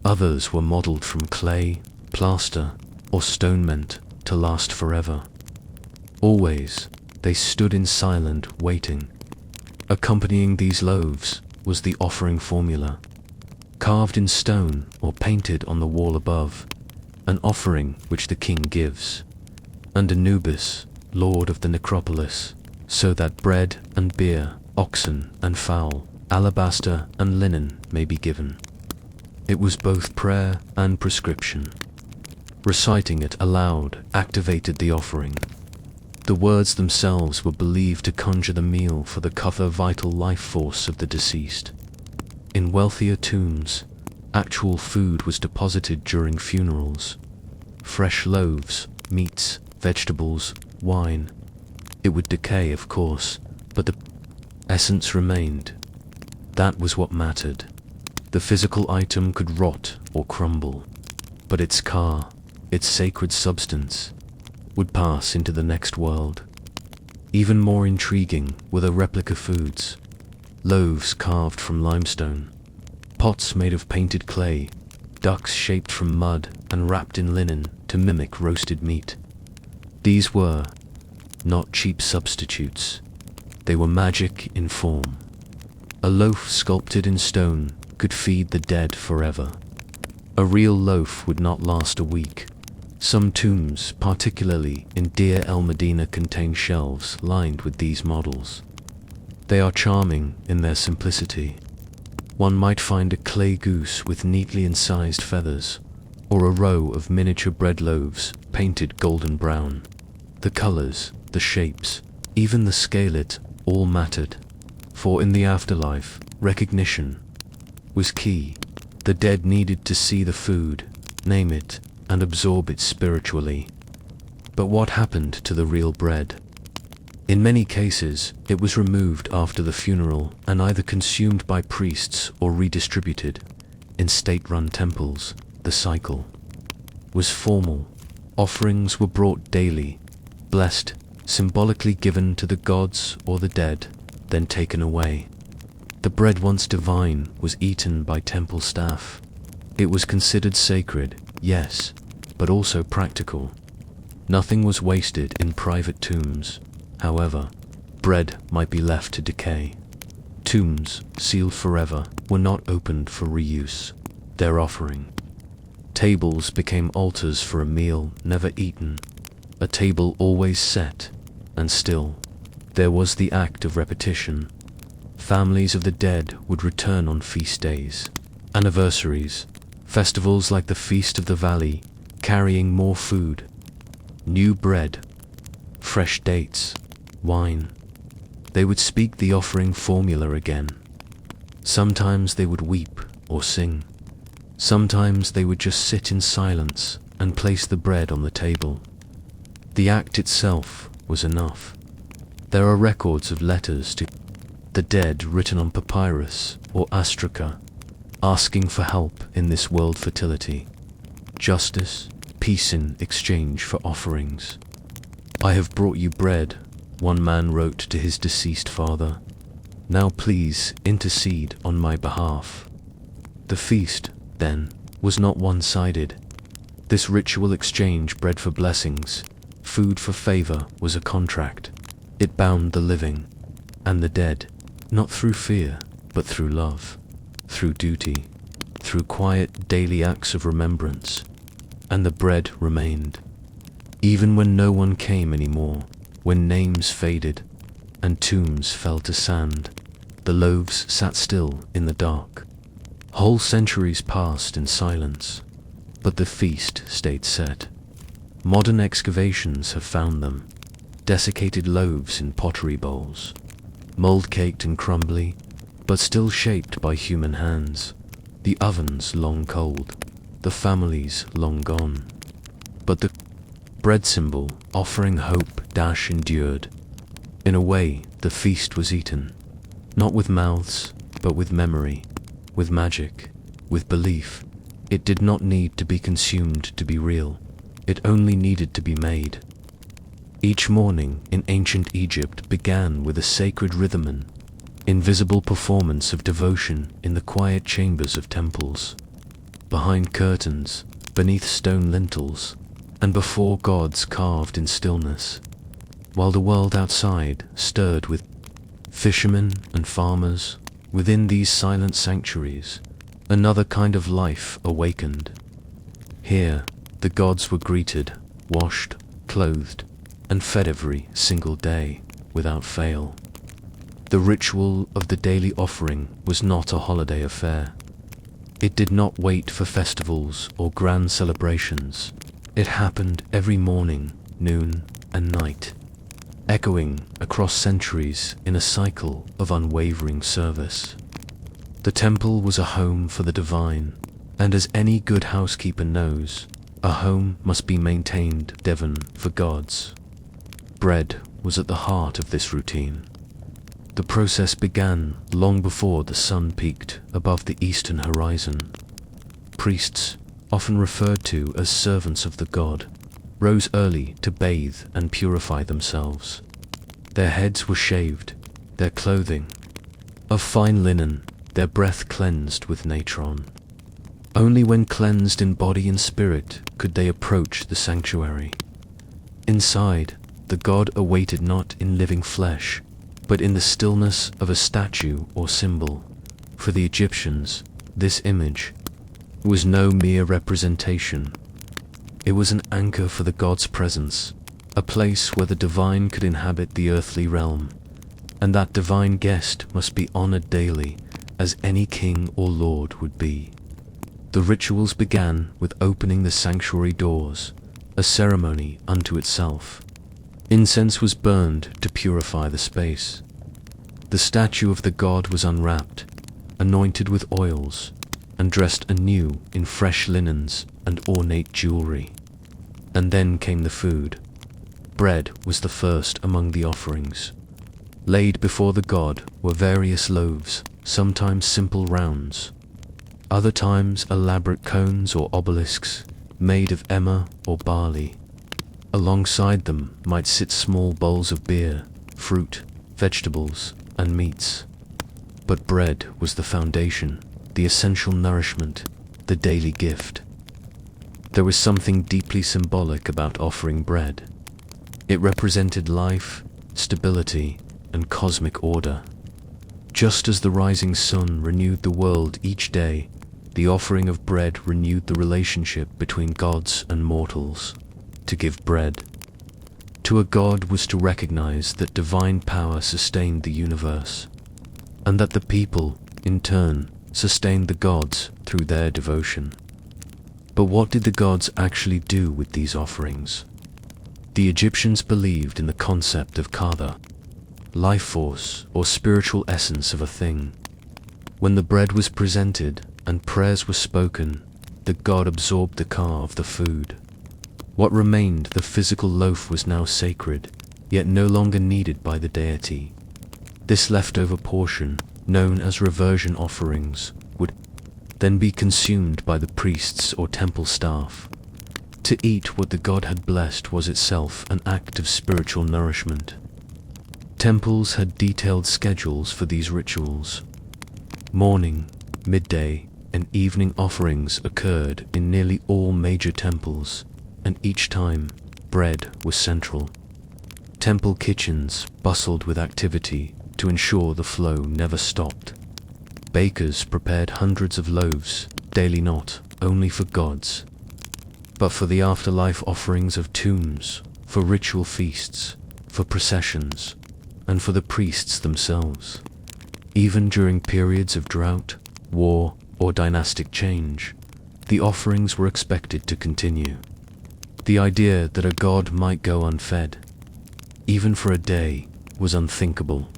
Others were modeled from clay, plaster, or stone, meant to last forever. Always, they stood in silent waiting. Accompanying these loaves was the offering formula, carved in stone or painted on the wall above, an offering which the king gives, and Anubis, lord of the necropolis, so that bread and beer, oxen and fowl, alabaster and linen may be given. It was both prayer and prescription. Reciting it aloud activated the offering. The words themselves were believed to conjure the meal for the vital life force of the deceased. In wealthier tombs, actual food was deposited during funerals. Fresh loaves, meats, vegetables, wine. It would decay, of course, but the essence remained. That was what mattered. The physical item could rot or crumble, but its its sacred substance, would pass into the next world. Even more intriguing were the replica foods: loaves carved from limestone, pots made of painted clay, ducks shaped from mud and wrapped in linen to mimic roasted meat. These were not cheap substitutes. They were magic in form. A loaf sculpted in stone could feed the dead forever. A real loaf would not last a week. Some tombs, particularly in Deir el-Medina, contain shelves lined with these models. They are charming in their simplicity. One might find a clay goose with neatly incised feathers, or a row of miniature bread loaves painted golden brown. The colors, the shapes, even the scalet, all mattered, for in the afterlife, recognition was key. The dead needed to see the food, name it, and absorb it spiritually. But what happened to the real bread? In many cases, it was removed after the funeral and either consumed by priests or redistributed. In state-run temples, the cycle was formal. Offerings were brought daily, blessed, symbolically given to the gods or the dead, then taken away. The bread once divine was eaten by temple staff. It was considered sacred, yes, but also practical. Nothing was wasted in private tombs. However, bread might be left to decay. Tombs, sealed forever, were not opened for reuse. Their offering. Tables became altars for a meal never eaten, a table always set, and still, there was the act of repetition. Families of the dead would return on feast days, anniversaries, festivals like the Feast of the Valley, carrying more food, new bread, fresh dates, wine. They would speak the offering formula again. Sometimes they would weep or sing. Sometimes they would just sit in silence and place the bread on the table. The act itself was enough. There are records of letters to the dead written on papyrus or astraca, asking for help in this world fertility, justice, peace in exchange for offerings. "I have brought you bread," one man wrote to his deceased father. "Now please intercede on my behalf." The feast, then, was not one-sided. This ritual exchange, bread for blessings, food for favor, was a contract. It bound the living and the dead, not through fear, but through love, through duty, through quiet daily acts of remembrance. And the bread remained, even when no one came anymore, when names faded and tombs fell to sand. The loaves sat still in the dark. Whole centuries passed in silence, but the feast stayed set. Modern excavations have found them, desiccated loaves in pottery bowls, mold-caked and crumbly, but still shaped by human hands. The ovens long cold, the families long gone. But the bread symbol, offering hope, endured. In a way, the feast was eaten, not with mouths, but with memory, with magic, with belief. It did not need to be consumed to be real. It only needed to be made. Each morning in ancient Egypt began with a sacred rhythm, an invisible performance of devotion in the quiet chambers of temples, behind curtains, beneath stone lintels, and before gods carved in stillness, while the world outside stirred with fishermen and farmers. Within these silent sanctuaries, another kind of life awakened. Here, the gods were greeted, washed, clothed, and fed every single day, without fail. The ritual of the daily offering was not a holiday affair. It did not wait for festivals or grand celebrations. It happened every morning, noon, and night, echoing across centuries in a cycle of unwavering service. The temple was a home for the divine, and as any good housekeeper knows, a home must be maintained for gods. Bread was at the heart of this routine. The process began long before the sun peaked above the eastern horizon. Priests, often referred to as servants of the god, rose early to bathe and purify themselves. Their heads were shaved, their clothing of fine linen, their breath cleansed with natron. Only when cleansed in body and spirit could they approach the sanctuary. Inside, the god awaited not in living flesh, but in the stillness of a statue or symbol. For the Egyptians, This image was no mere representation. It was an anchor for the god's presence, a place where the divine could inhabit the earthly realm, and that divine guest must be honored daily, as any king or lord would be. The rituals began with opening the sanctuary doors, a ceremony unto itself. Incense was burned to purify the space. The statue of the god was unwrapped, anointed with oils, and dressed anew in fresh linens and ornate jewelry. And then came the food. Bread was the first among the offerings. Laid before the god were various loaves, sometimes simple rounds, other times elaborate cones or obelisks made of emmer or barley. Alongside them might sit small bowls of beer, fruit, vegetables, and meats. But bread was the foundation, the essential nourishment, the daily gift. There was something deeply symbolic about offering bread. It represented life, stability, and cosmic order. Just as the rising sun renewed the world each day, the offering of bread renewed the relationship between gods and mortals. To give bread to a god was to recognize that divine power sustained the universe, and that the people, in turn, sustained the gods through their devotion. But what did the gods actually do with these offerings? The Egyptians believed in the concept of Kada, life force or spiritual essence of a thing. When the bread was presented and prayers were spoken, the god absorbed the ka of the food. What remained, the physical loaf, was now sacred, yet no longer needed by the deity. This leftover portion, known as reversion offerings, would then be consumed by the priests or temple staff. To eat what the god had blessed was itself an act of spiritual nourishment. Temples had detailed schedules for these rituals. Morning, midday, and evening offerings occurred in nearly all major temples, and each time, bread was central. Temple kitchens bustled with activity to ensure the flow never stopped. Bakers prepared hundreds of loaves daily, not only for gods, but for the afterlife offerings of tombs, for ritual feasts, for processions, and for the priests themselves. Even during periods of drought, war, or dynastic change, the offerings were expected to continue. The idea that a god might go unfed, even for a day, was unthinkable.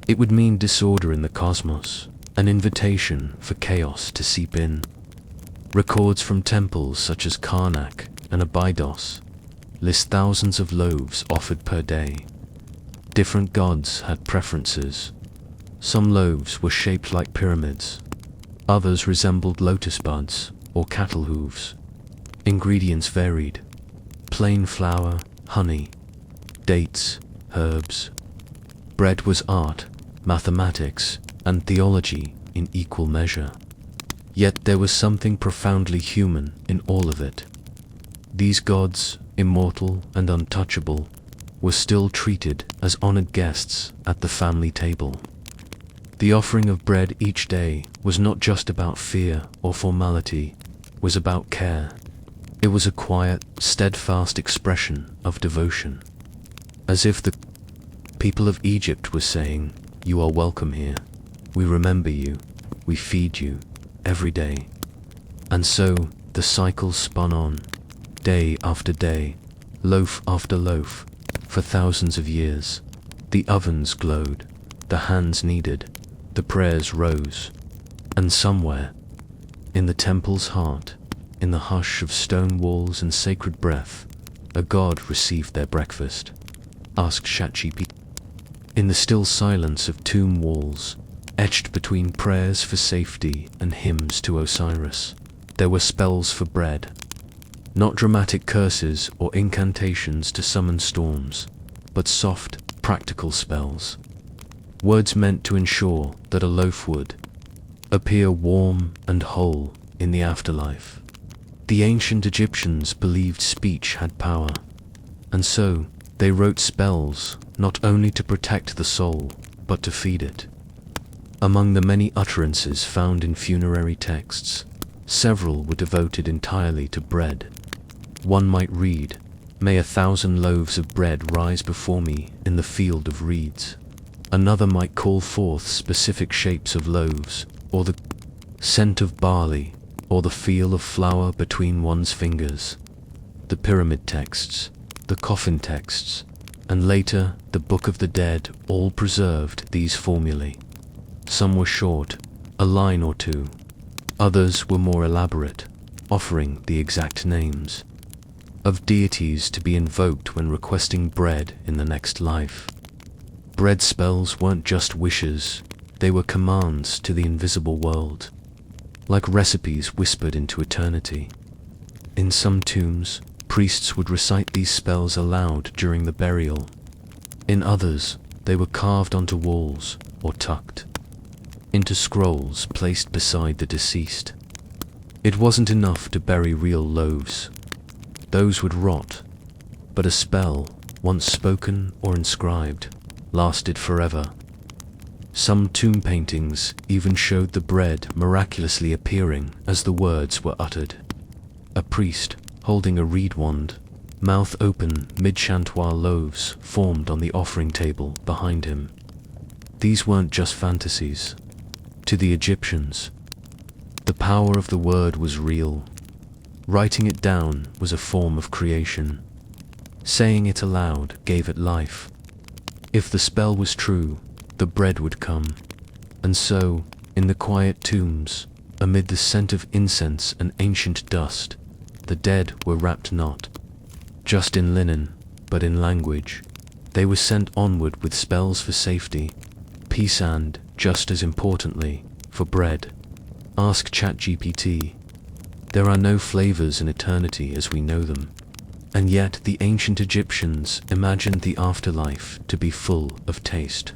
It would mean disorder in the cosmos, an invitation for chaos to seep in. Records from temples such as Karnak and Abydos list thousands of loaves offered per day. Different gods had preferences. Some loaves were shaped like pyramids, others resembled lotus buds or cattle hooves. Ingredients varied: plain flour, honey, dates, herbs. Bread was art, mathematics, and theology in equal measure. Yet there was something profoundly human in all of it. These gods, immortal and untouchable, were still treated as honored guests at the family table. The offering of bread each day was not just about fear or formality, it was about care. It was a quiet, steadfast expression of devotion, as if the people of Egypt were saying, "You are welcome here. We remember you. We feed you every day." And so the cycle spun on, day after day, loaf after loaf, for thousands of years. The ovens glowed, the hands kneaded, the prayers rose, and somewhere, in the temple's heart, in the hush of stone walls and sacred breath, a god received their breakfast. Asked ChatGPT. In the still silence of tomb walls, etched between prayers for safety and hymns to Osiris, there were spells for bread. Not dramatic curses or incantations to summon storms, but soft, practical spells. Words meant to ensure that a loaf would appear warm and whole in the afterlife. The ancient Egyptians believed speech had power, and so they wrote spells not only to protect the soul, but to feed it. Among the many utterances found in funerary texts, several were devoted entirely to bread. One might read, "May 1,000 loaves of bread rise before me in the field of reeds." Another might call forth specific shapes of loaves, or the scent of barley, or the feel of flour between one's fingers. The pyramid texts, the coffin texts, and later the Book of the Dead all preserved these formulae. Some were short, a line or two. Others were more elaborate, offering the exact names of deities to be invoked when requesting bread in the next life. Bread spells weren't just wishes, they were commands to the invisible world, like recipes whispered into eternity. In some tombs, priests would recite these spells aloud during the burial. In others, they were carved onto walls or tucked into scrolls placed beside the deceased. It wasn't enough to bury real loaves. Those would rot, but a spell, once spoken or inscribed, lasted forever. Some tomb paintings even showed the bread miraculously appearing as the words were uttered. A priest, holding a reed wand, mouth open mid-chant while loaves formed on the offering table behind him. These weren't just fantasies. To the Egyptians, the power of the word was real. Writing it down was a form of creation. Saying it aloud gave it life. If the spell was true, the bread would come. And so, in the quiet tombs, amid the scent of incense and ancient dust, the dead were wrapped not just in linen, but in language. They were sent onward with spells for safety, peace and, just as importantly, for bread. Ask ChatGPT. There are no flavors in eternity as we know them. And yet the ancient Egyptians imagined the afterlife to be full of taste.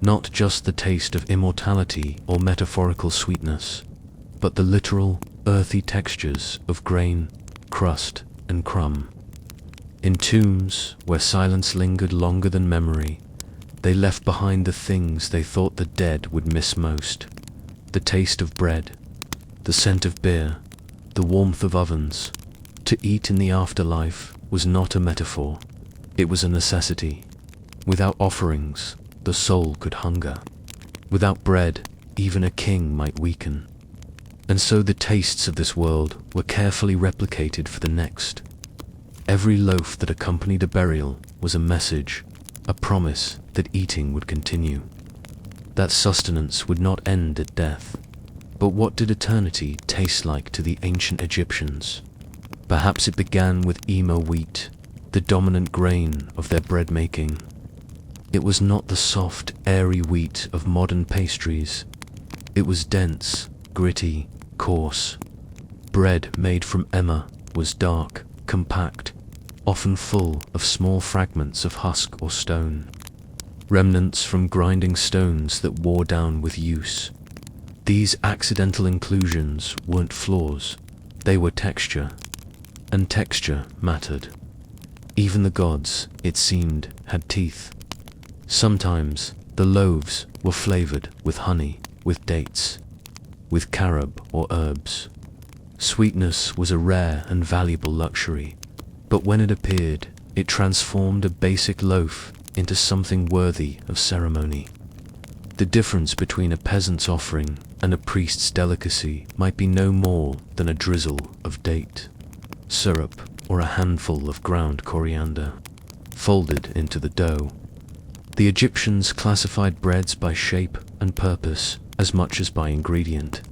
Not just the taste of immortality or metaphorical sweetness, but the literal, earthy textures of grain, crust, and crumb. In tombs, where silence lingered longer than memory, they left behind the things they thought the dead would miss most. The taste of bread, the scent of beer, the warmth of ovens. To eat in the afterlife was not a metaphor, it was a necessity. Without offerings, the soul could hunger. Without bread, even a king might weaken. And so the tastes of this world were carefully replicated for the next. Every loaf that accompanied a burial was a message, a promise that eating would continue. That sustenance would not end at death. But what did eternity taste like to the ancient Egyptians? Perhaps it began with ema wheat, the dominant grain of their bread making. It was not the soft, airy wheat of modern pastries. It was dense, gritty, coarse. Bread made from emmer was dark, compact, often full of small fragments of husk or stone, remnants from grinding stones that wore down with use. These accidental inclusions weren't flaws, they were texture, and texture mattered. Even the gods, it seemed, had teeth. Sometimes the loaves were flavored with honey, with dates, with carob or herbs. Sweetness was a rare and valuable luxury, but when it appeared, it transformed a basic loaf into something worthy of ceremony. The difference between a peasant's offering and a priest's delicacy might be no more than a drizzle of date, syrup, or a handful of ground coriander, folded into the dough. The Egyptians classified breads by shape and purpose as much as by ingredient.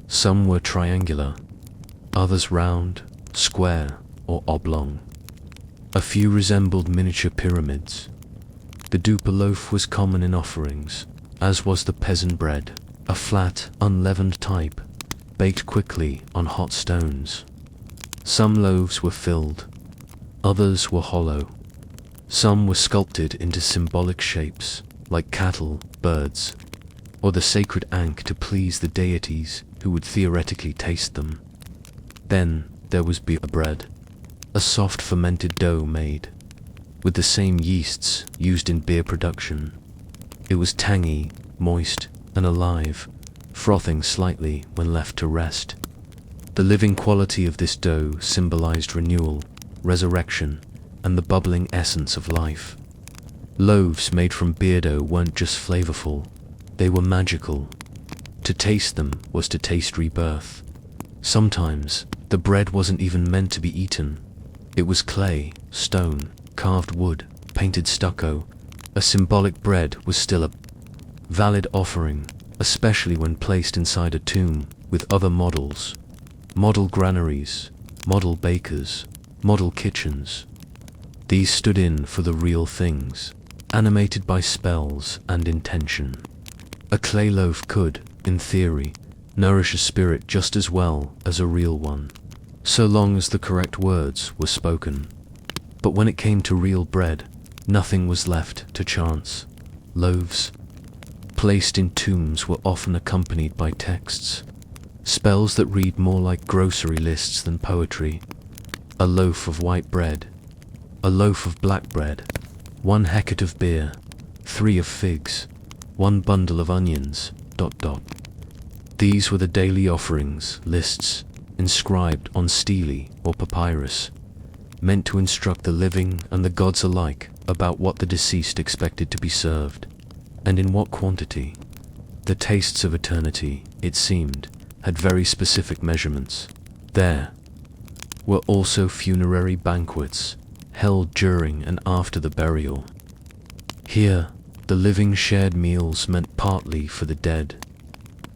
Some were triangular, others round, square, or oblong. A few resembled miniature pyramids. The dupa loaf was common in offerings, as was the peasant bread, a flat, unleavened type, baked quickly on hot stones. Some loaves were filled, others were hollow. Some were sculpted into symbolic shapes, like cattle, birds, or the sacred ankh to please the deities who would theoretically taste them. Then there was beer bread, a soft fermented dough made with the same yeasts used in beer production. It was tangy, moist, and alive, frothing slightly when left to rest. The living quality of this dough symbolized renewal, resurrection, and the bubbling essence of life. Loaves made from beardo weren't just flavorful, they were magical. To taste them was to taste rebirth. Sometimes, the bread wasn't even meant to be eaten. It was clay, stone, carved wood, painted stucco. A symbolic bread was still a valid offering, especially when placed inside a tomb with other models. Model granaries, model bakers, model kitchens. These stood in for the real things, animated by spells and intention. A clay loaf could, in theory, nourish a spirit just as well as a real one, so long as the correct words were spoken. But when it came to real bread, nothing was left to chance. Loaves, placed in tombs, were often accompanied by texts, spells that read more like grocery lists than poetry. A loaf of white bread, a loaf of black bread, 1 hecate of beer, 3 of figs, 1 bundle of onions, ... These were the daily offerings lists, inscribed on stele or papyrus, meant to instruct the living and the gods alike about what the deceased expected to be served, and in what quantity. The tastes of eternity, it seemed, had very specific measurements. There were also funerary banquets, held during and after the burial. Here, the living shared meals meant partly for the dead.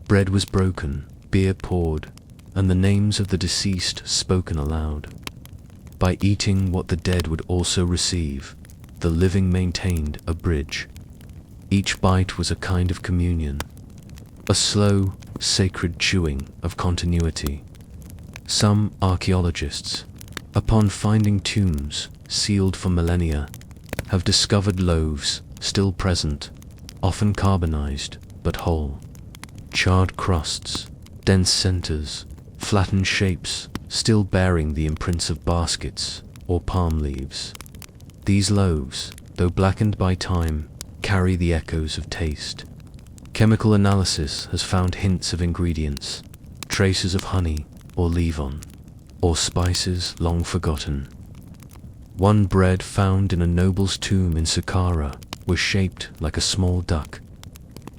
Bread was broken, beer poured, and the names of the deceased spoken aloud. By eating what the dead would also receive, the living maintained a bridge. Each bite was a kind of communion, a slow, sacred chewing of continuity. Some archaeologists, upon finding tombs sealed for millennia, have discovered loaves still present, often carbonized but whole. Charred crusts, dense centers, flattened shapes, still bearing the imprints of baskets or palm leaves. These loaves, though blackened by time, carry the echoes of taste. Chemical analysis has found hints of ingredients, traces of honey or leaven, or spices long forgotten. One bread found in a noble's tomb in Saqqara was shaped like a small duck,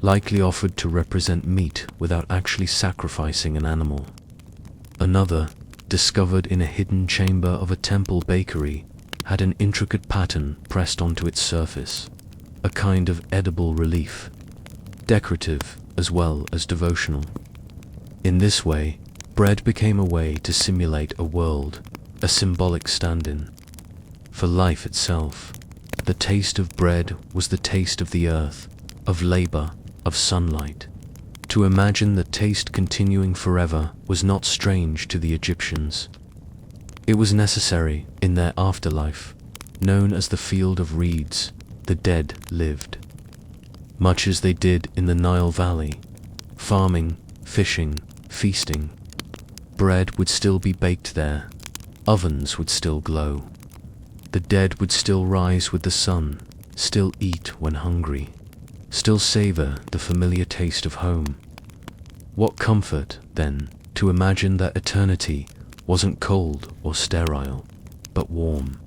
likely offered to represent meat without actually sacrificing an animal. Another, discovered in a hidden chamber of a temple bakery, had an intricate pattern pressed onto its surface, a kind of edible relief, decorative as well as devotional. In this way, bread became a way to simulate a world, a symbolic stand-in for life itself. The taste of bread was the taste of the earth, of labor, of sunlight. To imagine the taste continuing forever was not strange to the Egyptians. It was necessary in their afterlife, known as the Field of Reeds. The dead lived, much as they did in the Nile Valley, farming, fishing, feasting. Bread would still be baked there, ovens would still glow. The dead would still rise with the sun, still eat when hungry, still savor the familiar taste of home. What comfort, then, to imagine that eternity wasn't cold or sterile, but warm,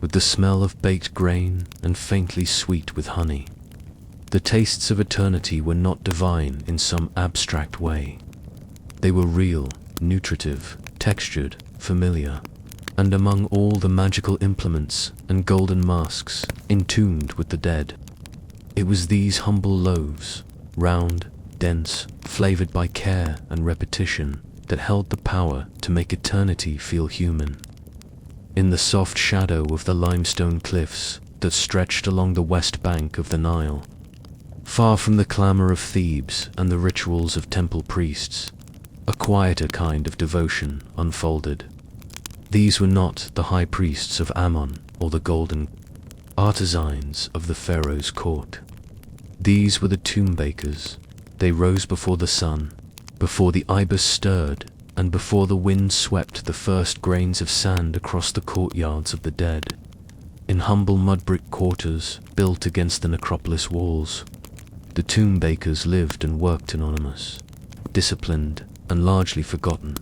with the smell of baked grain and faintly sweet with honey. The tastes of eternity were not divine in some abstract way. They were real, nutritive, textured, familiar, and among all the magical implements and golden masks entombed with the dead, it was these humble loaves, round, dense, flavored by care and repetition, that held the power to make eternity feel human. In the soft shadow of the limestone cliffs that stretched along the west bank of the Nile, far from the clamor of Thebes and the rituals of temple priests, a quieter kind of devotion unfolded. These were not the high priests of Ammon or the golden artisans of the pharaoh's court. These were the tomb bakers. They rose before the sun, before the ibis stirred, and before the wind swept the first grains of sand across the courtyards of the dead, in humble mud brick quarters built against the necropolis walls. The tomb bakers lived and worked anonymous, disciplined and largely forgotten.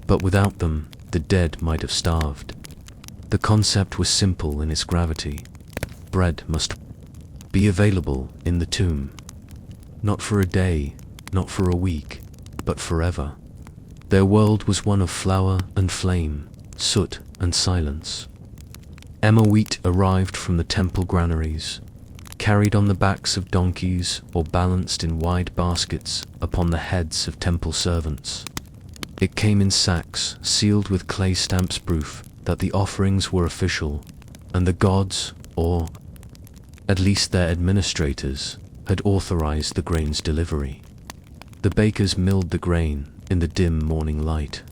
But without them, the dead might have starved. The concept was simple in its gravity. Bread must be available in the tomb. Not for a day, not for a week, but forever. Their world was one of flour and flame, soot and silence. Emma wheat arrived from the temple granaries, carried on the backs of donkeys or balanced in wide baskets upon the heads of temple servants. It came in sacks sealed with clay stamps, proof that the offerings were official, and the gods, or at least their administrators, had authorized the grain's delivery. The bakers milled the grain in the dim morning light.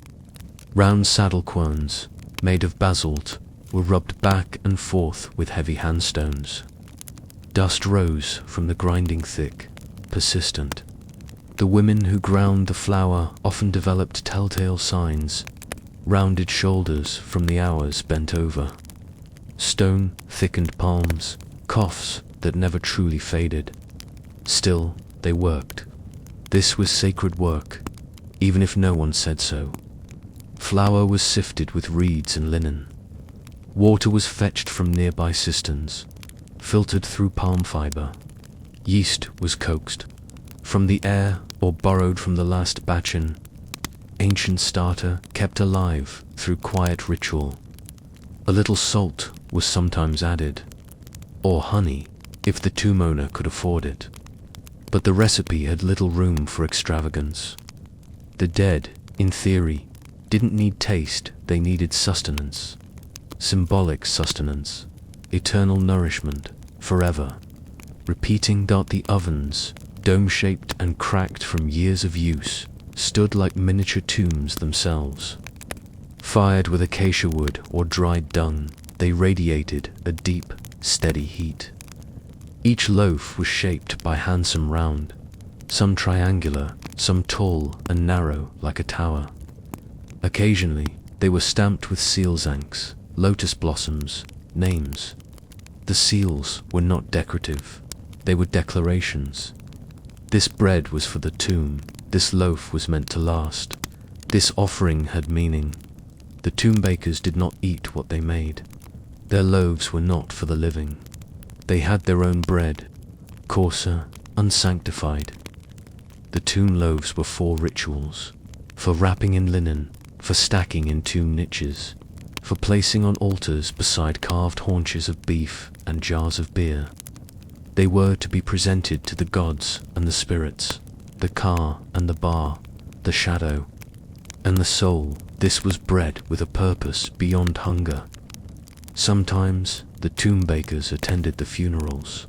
Round saddle querns, made of basalt, were rubbed back and forth with heavy handstones. Dust rose from the grinding thick, persistent. The women who ground the flour often developed telltale signs, rounded shoulders from the hours bent over, stone-thickened palms, coughs that never truly faded. Still, they worked. This was sacred work, even if no one said so. Flour was sifted with reeds and linen. Water was fetched from nearby cisterns, filtered through palm fiber. Yeast was coaxed from the air or borrowed from the last batchin. Ancient starter kept alive through quiet ritual. A little salt was sometimes added, or honey, if the tomb owner could afford it. But the recipe had little room for extravagance. The dead, in theory, didn't need taste, they needed sustenance. Symbolic sustenance, eternal nourishment, forever. Repeating. The ovens, dome-shaped and cracked from years of use, stood like miniature tombs themselves. Fired with acacia wood or dried dung, they radiated a deep, steady heat. Each loaf was shaped by handsome round, some triangular, some tall and narrow like a tower. Occasionally, they were stamped with seal's anks, lotus blossoms, names. The seals were not decorative, they were declarations. This bread was for the tomb, this loaf was meant to last, this offering had meaning. The tomb bakers did not eat what they made. Their loaves were not for the living. They had their own bread, coarser, unsanctified. The tomb loaves were for rituals, for wrapping in linen, for stacking in tomb niches, for placing on altars beside carved haunches of beef and jars of beer. They were to be presented to the gods and the spirits, the ka and the ba, the shadow and the soul. This was bread with a purpose beyond hunger. Sometimes the tomb bakers attended the funerals.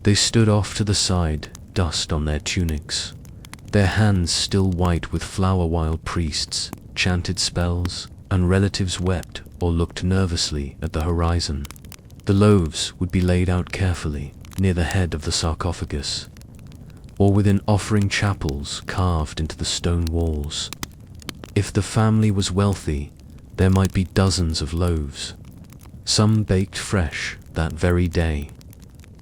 They stood off to the side, dust on their tunics, their hands still white with flour while priests chanted spells and relatives wept or looked nervously at the horizon. The loaves would be laid out carefully near the head of the sarcophagus, or within offering chapels carved into the stone walls. If the family was wealthy, there might be dozens of loaves, some baked fresh that very day,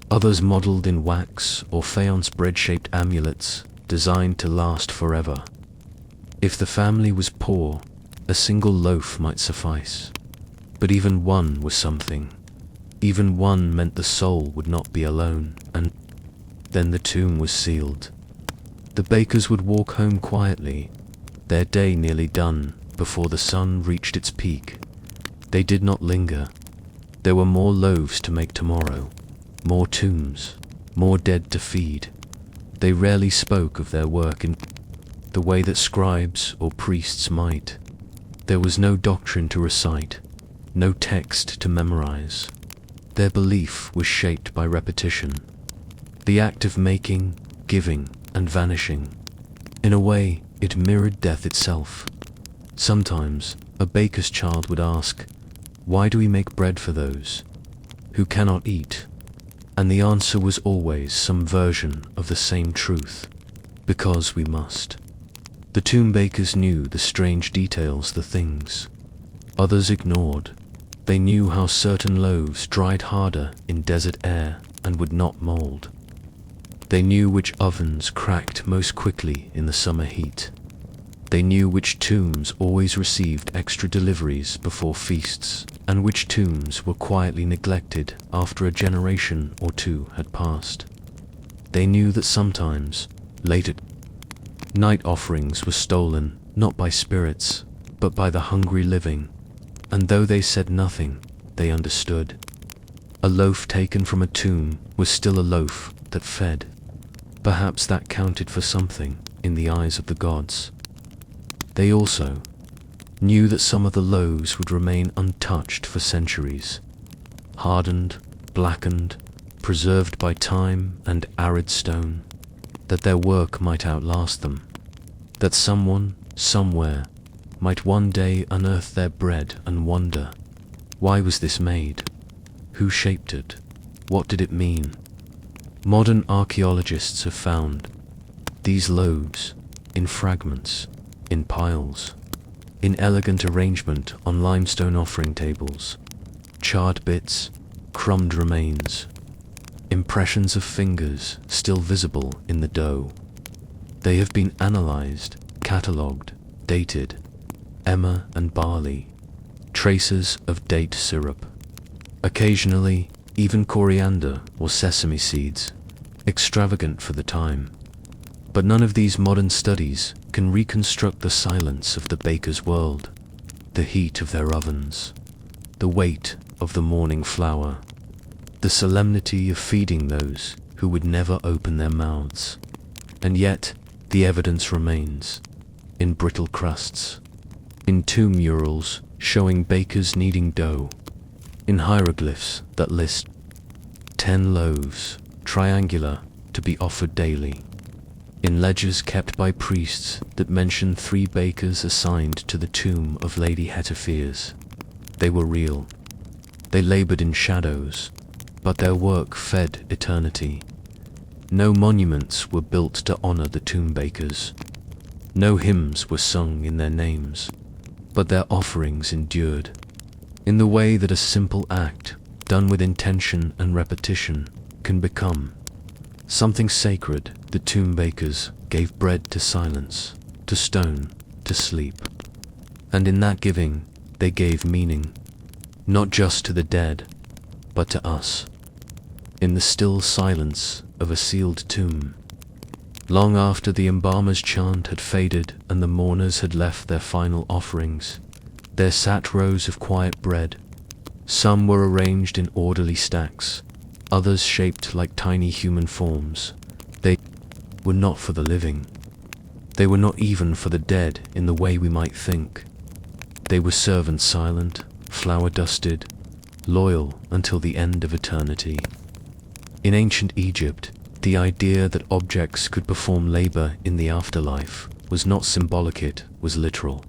others modeled in wax or faience bread-shaped amulets designed to last forever. If the family was poor, a single loaf might suffice, but even one was something. Even one meant the soul would not be alone, and then the tomb was sealed. The bakers would walk home quietly, their day nearly done before the sun reached its peak. They did not linger. There were more loaves to make tomorrow, more tombs, more dead to feed. They rarely spoke of their work in the way that scribes or priests might. There was no doctrine to recite, no text to memorize. Their belief was shaped by repetition, the act of making, giving, and vanishing. In a way, it mirrored death itself. Sometimes, a baker's child would ask, "Why do we make bread for those who cannot eat?" And the answer was always some version of the same truth: because we must. The tomb bakers knew the strange details, the things others ignored. They knew how certain loaves dried harder in desert air and would not mold. They knew which ovens cracked most quickly in the summer heat. They knew which tombs always received extra deliveries before feasts, and which tombs were quietly neglected after a generation or two had passed. They knew that sometimes, late at night, offerings were stolen not by spirits, but by the hungry living, and though they said nothing, they understood. A loaf taken from a tomb was still a loaf that fed. Perhaps that counted for something in the eyes of the gods. They also knew that some of the loaves would remain untouched for centuries, hardened, blackened, preserved by time and arid stone, that their work might outlast them, that someone, somewhere, might one day unearth their bread and wonder, why was this made? Who shaped it? What did it mean? Modern archaeologists have found these loaves in fragments, in piles, in elegant arrangement on limestone offering tables, charred bits, crumbed remains, impressions of fingers still visible in the dough. They have been analyzed, catalogued, dated, emmer and barley, traces of date syrup, occasionally even coriander or sesame seeds, extravagant for the time. But none of these modern studies can reconstruct the silence of the baker's world, the heat of their ovens, the weight of the morning flour, the solemnity of feeding those who would never open their mouths. And yet, the evidence remains, in brittle crusts, in tomb murals showing bakers kneading dough, in hieroglyphs that list 10 loaves, triangular, to be offered daily, in ledgers kept by priests that mention 3 bakers assigned to the tomb of Lady Hetepheres. They were real. They labored in shadows, but their work fed eternity. No monuments were built to honor the tomb bakers. No hymns were sung in their names, but their offerings endured. In the way that a simple act, done with intention and repetition, can become something sacred, the tomb bakers gave bread to silence, to stone, to sleep. And in that giving, they gave meaning, not just to the dead, but to us. In the still silence of a sealed tomb, long after the embalmer's chant had faded and the mourners had left their final offerings, there sat rows of quiet bread. Some were arranged in orderly stacks, others shaped like tiny human forms. They were not for the living. They were not even for the dead in the way we might think. They were servants silent, flour-dusted, loyal until the end of eternity. In ancient Egypt, the idea that objects could perform labor in the afterlife was not symbolic, it was literal.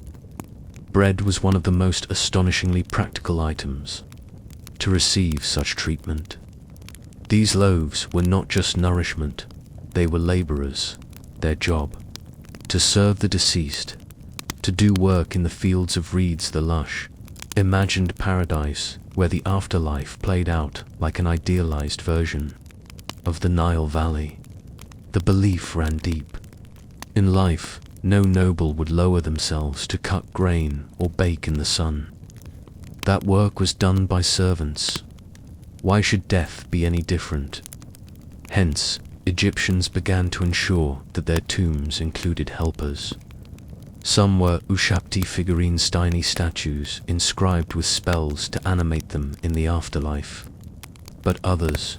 Bread was one of the most astonishingly practical items to receive such treatment. These loaves were not just nourishment, they were laborers, their job, to serve the deceased, to do work in the fields of reeds, the lush, imagined paradise where the afterlife played out like an idealized version of the Nile Valley. The belief ran deep. In life, no noble would lower themselves to cut grain or bake in the sun. That work was done by servants. Why should death be any different? Hence, Egyptians began to ensure that their tombs included helpers. Some were Ushapti figurines, tiny statues inscribed with spells to animate them in the afterlife. But others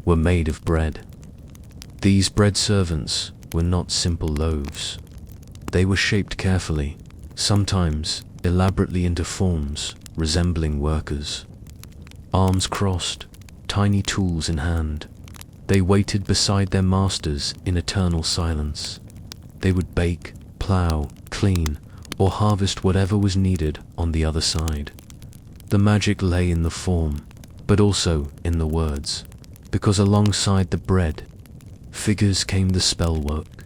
were made of bread. These bread servants were not simple loaves. They were shaped carefully, sometimes elaborately into forms resembling workers. Arms crossed, tiny tools in hand, they waited beside their masters in eternal silence. They would bake, plow, clean, or harvest whatever was needed on the other side. The magic lay in the form, but also in the words, because alongside the bread, figures came the spell work.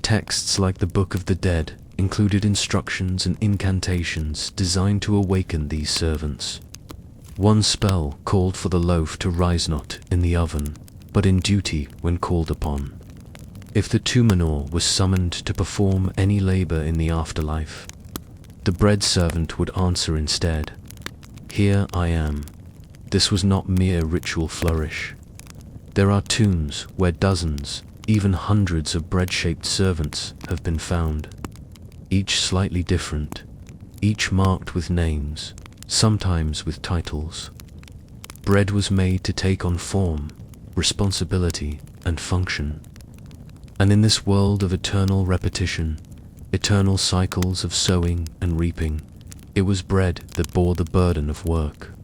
Texts like the Book of the Dead included instructions and incantations designed to awaken these servants. One spell called for the loaf to rise not in the oven, but in duty when called upon. If the Tumanor was summoned to perform any labor in the afterlife, the bread servant would answer instead, "Here I am." This was not mere ritual flourish. There are tombs where dozens, even hundreds of bread-shaped servants have been found, each slightly different, each marked with names, sometimes with titles. Bread was made to take on form, responsibility, and function. And in this world of eternal repetition, eternal cycles of sowing and reaping, it was bread that bore the burden of work.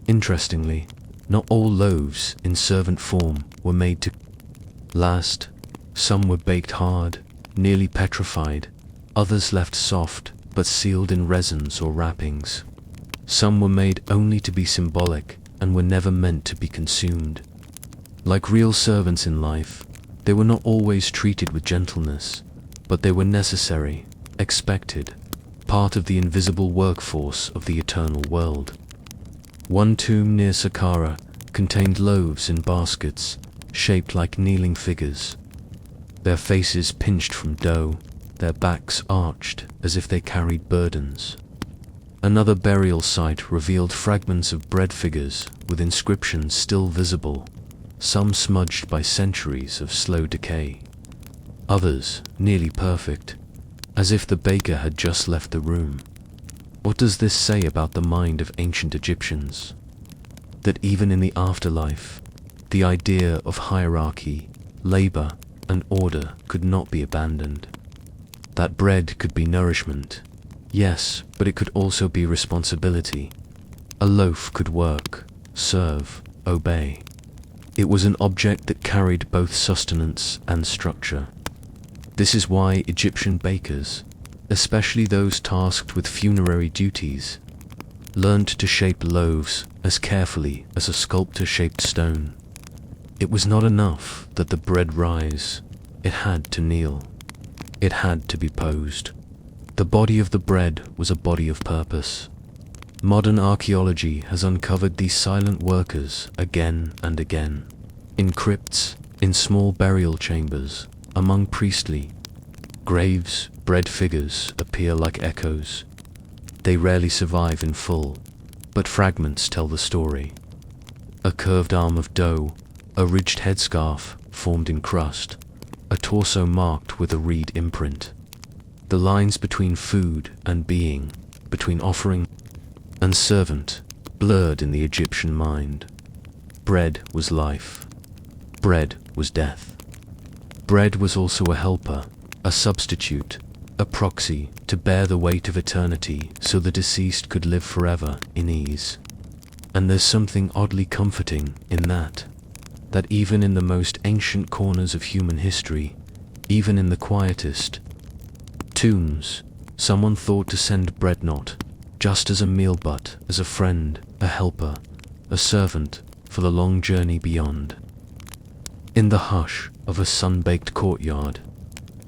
Interestingly, not all loaves in servant form were made to last. Some were baked hard, nearly petrified, others left soft but sealed in resins or wrappings. Some were made only to be symbolic and were never meant to be consumed. Like real servants in life, they were not always treated with gentleness, but they were necessary, expected, part of the invisible workforce of the eternal world. One tomb near Saqqara contained loaves in baskets, shaped like kneeling figures, their faces pinched from dough, their backs arched as if they carried burdens. Another burial site revealed fragments of bread figures with inscriptions still visible, some smudged by centuries of slow decay, others nearly perfect, as if the baker had just left the room. What does this say about the mind of ancient Egyptians? That even in the afterlife, the idea of hierarchy, labor, and order could not be abandoned. That bread could be nourishment, yes, but it could also be responsibility. A loaf could work, serve, obey. It was an object that carried both sustenance and structure. This is why Egyptian bakers, especially those tasked with funerary duties, learned to shape loaves as carefully as a sculptor shaped stone. It was not enough that the bread rise, it had to kneel. It had to be posed. The body of the bread was a body of purpose. Modern archaeology has uncovered these silent workers again and again, in crypts, in small burial chambers, among priestly graves. Bread figures appear like echoes. They rarely survive in full, but fragments tell the story. A curved arm of dough, a ridged headscarf formed in crust, a torso marked with a reed imprint. The lines between food and being, between offering and servant, blurred in the Egyptian mind. Bread was life. Bread was death. Bread was also a helper, a substitute, a proxy to bear the weight of eternity so the deceased could live forever in ease. And there's something oddly comforting in that even in the most ancient corners of human history, even in the quietest tombs, someone thought to send bread not just as a meal but as a friend, a helper, a servant for the long journey beyond. In the hush of a sun-baked courtyard,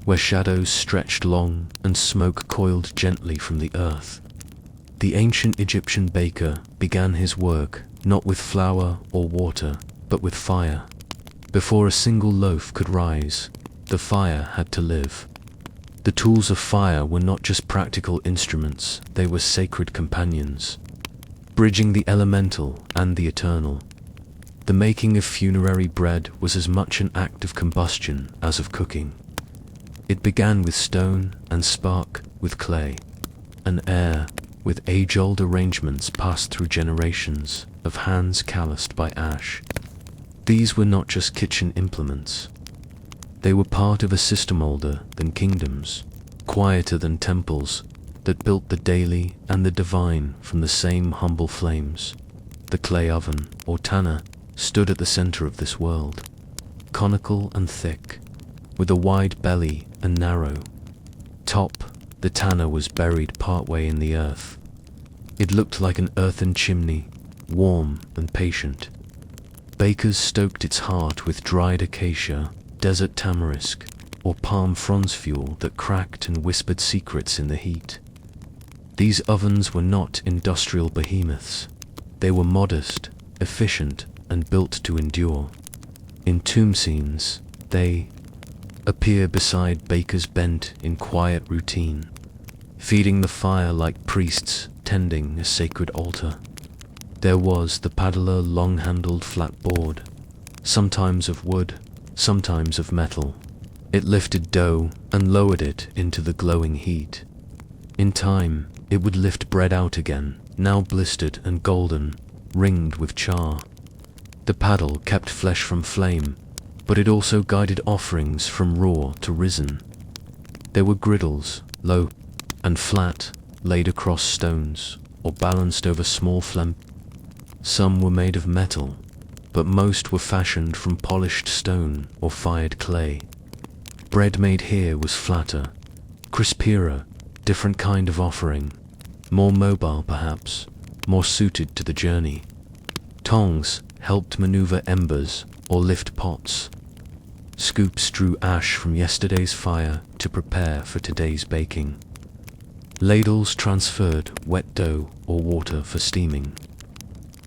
where shadows stretched long and smoke coiled gently from the earth, the ancient Egyptian baker began his work not with flour or water, but with fire. Before a single loaf could rise, the fire had to live. The tools of fire were not just practical instruments, they were sacred companions, bridging the elemental and the eternal. The making of funerary bread was as much an act of combustion as of cooking. It began with stone and spark with clay, and air with age-old arrangements passed through generations of hands calloused by ash. These were not just kitchen implements. They were part of a system older than kingdoms, quieter than temples, that built the daily and the divine from the same humble flames. The clay oven, or tanna, stood at the center of this world, conical and thick, with a wide belly and narrow top. The tanna was buried partway in the earth. It looked like an earthen chimney, warm and patient. Bakers stoked its heart with dried acacia, desert tamarisk, or palm fronds fuel that cracked and whispered secrets in the heat. These ovens were not industrial behemoths. They were modest, efficient, and built to endure. In tomb scenes, they appear beside bakers bent in quiet routine, feeding the fire like priests tending a sacred altar. There was the paddler long-handled flat board, sometimes of wood, sometimes of metal. It lifted dough and lowered it into the glowing heat. In time, it would lift bread out again, now blistered and golden, ringed with char. The paddle kept flesh from flame, but it also guided offerings from raw to risen. There were griddles, low and flat, laid across stones, or balanced over small flames. Some were made of metal, but most were fashioned from polished stone or fired clay. Bread made here was flatter, crispier, different kind of offering, more mobile perhaps, more suited to the journey. Tongs helped maneuver embers or lift pots. Scoops drew ash from yesterday's fire to prepare for today's baking. Ladles transferred wet dough or water for steaming.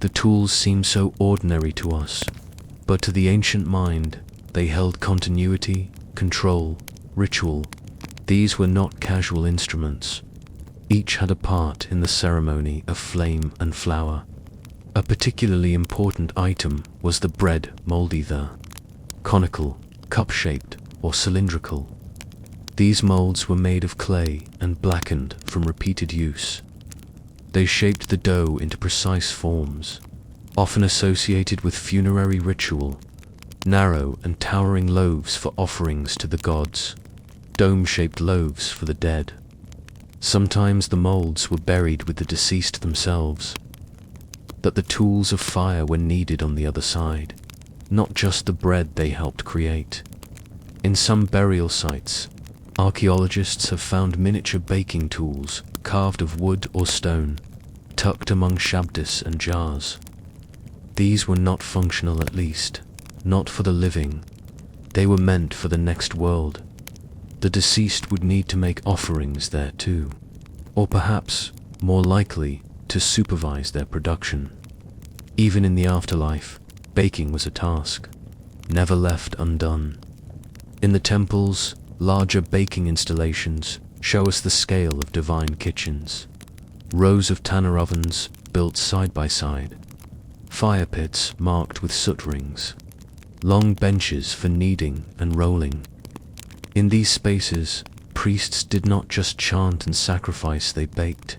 The tools seem so ordinary to us, but to the ancient mind, they held continuity, control, ritual. These were not casual instruments. Each had a part in the ceremony of flame and flour. A particularly important item was the bread mold, either conical, cup-shaped, or cylindrical. These molds were made of clay and blackened from repeated use. They shaped the dough into precise forms, often associated with funerary ritual, narrow and towering loaves for offerings to the gods, dome-shaped loaves for the dead. Sometimes the molds were buried with the deceased themselves, that the tools of fire were needed on the other side, not just the bread they helped create. In some burial sites, archaeologists have found miniature baking tools carved of wood or stone, tucked among shabdis and jars. These were not functional, at least, not for the living. They were meant for the next world. The deceased would need to make offerings there too, or perhaps, more likely, to supervise their production. Even in the afterlife, baking was a task, never left undone. In the temples, larger baking installations show us the scale of divine kitchens. Rows of tanner ovens built side by side, fire pits marked with soot rings, long benches for kneading and rolling. In these spaces, priests did not just chant and sacrifice, they baked.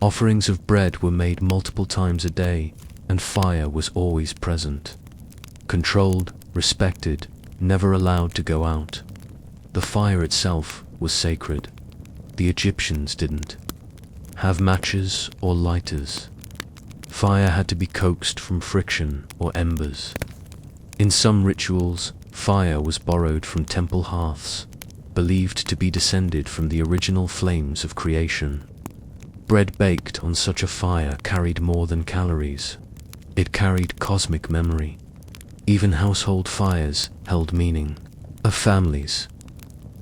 Offerings of bread were made multiple times a day, and fire was always present. Controlled, respected, never allowed to go out. The fire itself was sacred. The Egyptians didn't have matches or lighters. Fire had to be coaxed from friction or embers. In some rituals, fire was borrowed from temple hearths, believed to be descended from the original flames of creation. Bread baked on such a fire carried more than calories. It carried cosmic memory. Even household fires held meaning. A family's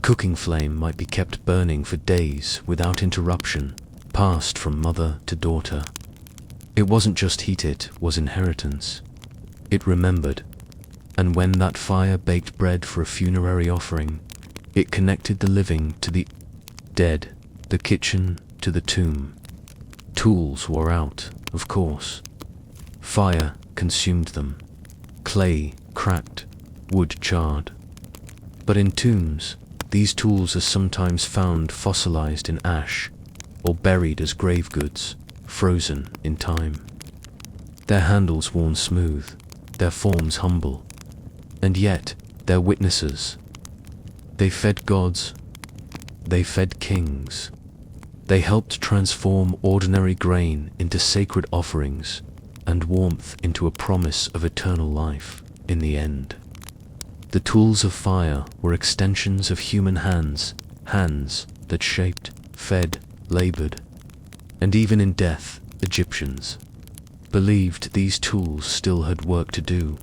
cooking flame might be kept burning for days without interruption, passed from mother to daughter. It wasn't just heat, it was inheritance. It remembered. And when that fire baked bread for a funerary offering, it connected the living to the dead, the kitchen to the tomb. Tools wore out, of course. Fire consumed them. Clay cracked, wood charred. But in tombs, these tools are sometimes found fossilized in ash, or buried as grave goods, frozen in time. Their handles worn smooth, their forms humble, and yet they're witnesses. They fed gods, they fed kings. They helped transform ordinary grain into sacred offerings and warmth into a promise of eternal life in the end. The tools of fire were extensions of human hands, hands that shaped, fed, labored. And even in death, Egyptians believed these tools still had work to do.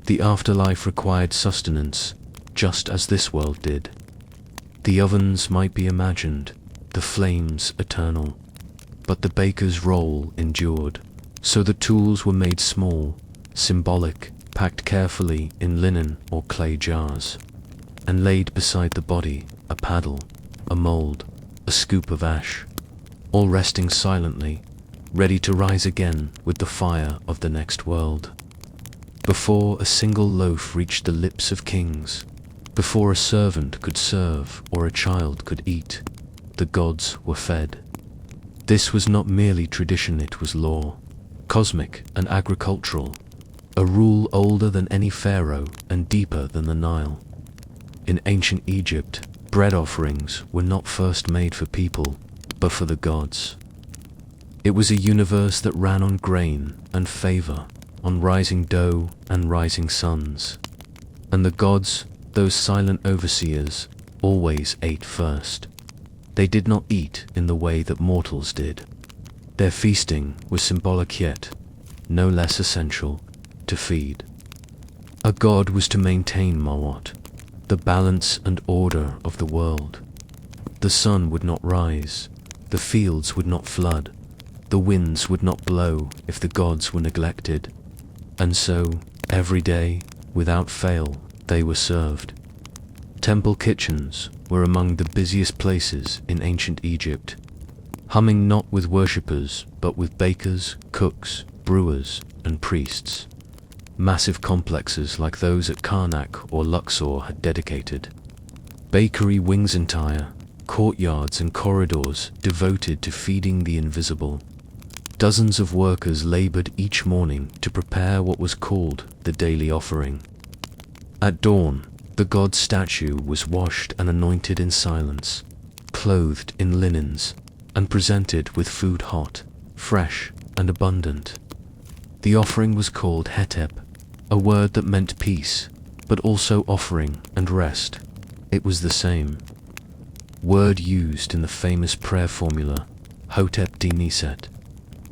The afterlife required sustenance, just as this world did. The ovens might be imagined, the flames eternal, but the baker's role endured. So the tools were made small, symbolic, packed carefully in linen or clay jars, and laid beside the body a paddle, a mold, a scoop of ash, all resting silently, ready to rise again with the fire of the next world. Before a single loaf reached the lips of kings, before a servant could serve or a child could eat, the gods were fed. This was not merely tradition, it was law, cosmic and agricultural, a rule older than any pharaoh and deeper than the Nile. In ancient Egypt, bread offerings were not first made for people, but for the gods. It was a universe that ran on grain and favor, on rising dough and rising suns. And the gods, those silent overseers, always ate first. They did not eat in the way that mortals did. Their feasting was symbolic yet, no less essential, to feed. A god was to maintain Mawat, the balance and order of the world. The sun would not rise, the fields would not flood, the winds would not blow if the gods were neglected. And so, every day, without fail, they were served. Temple kitchens were among the busiest places in ancient Egypt, humming not with worshippers, but with bakers, cooks, brewers, and priests. Massive complexes like those at Karnak or Luxor had dedicated. Bakery wings entire, courtyards and corridors devoted to feeding the invisible. Dozens of workers labored each morning to prepare what was called the daily offering. At dawn, the god's statue was washed and anointed in silence, clothed in linens, and presented with food hot, fresh, and abundant. The offering was called hetep, a word that meant peace, but also offering and rest. It was the same word used in the famous prayer formula, Hotep Diniset,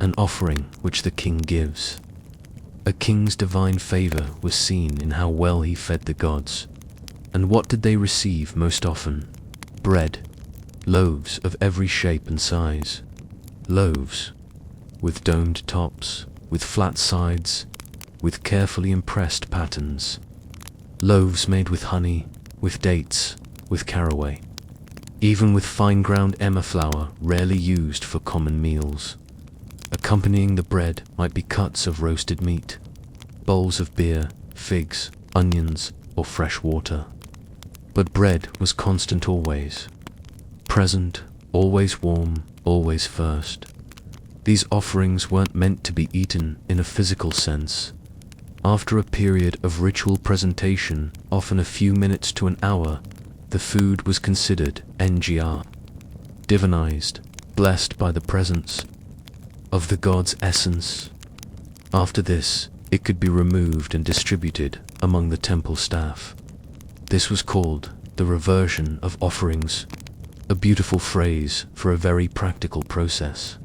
an offering which the king gives. A king's divine favor was seen in how well he fed the gods. And what did they receive most often? Bread, loaves of every shape and size. Loaves, with domed tops, with flat sides, with carefully impressed patterns. Loaves made with honey, with dates, with caraway. Even with fine ground emmer flour, rarely used for common meals. Accompanying the bread might be cuts of roasted meat, bowls of beer, figs, onions, or fresh water. But bread was constant always. Present, always warm, always first. These offerings weren't meant to be eaten in a physical sense. After a period of ritual presentation, often a few minutes to an hour, the food was considered NGR, divinized, blessed by the presence of the god's essence. After this, it could be removed and distributed among the temple staff. This was called the reversion of offerings, a beautiful phrase for a very practical process.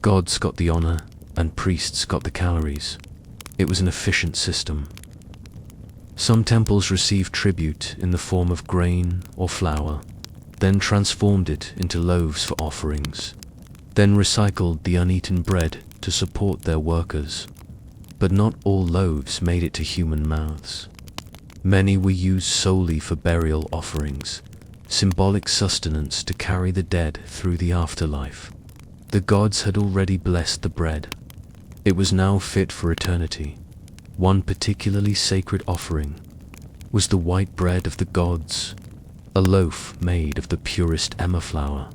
Gods got the honor, and priests got the calories. It was an efficient system. Some temples received tribute in the form of grain or flour, then transformed it into loaves for offerings, then recycled the uneaten bread to support their workers. But not all loaves made it to human mouths. Many were used solely for burial offerings, symbolic sustenance to carry the dead through the afterlife. The gods had already blessed the bread. It was now fit for eternity. One particularly sacred offering was the white bread of the gods, a loaf made of the purest emmer flour,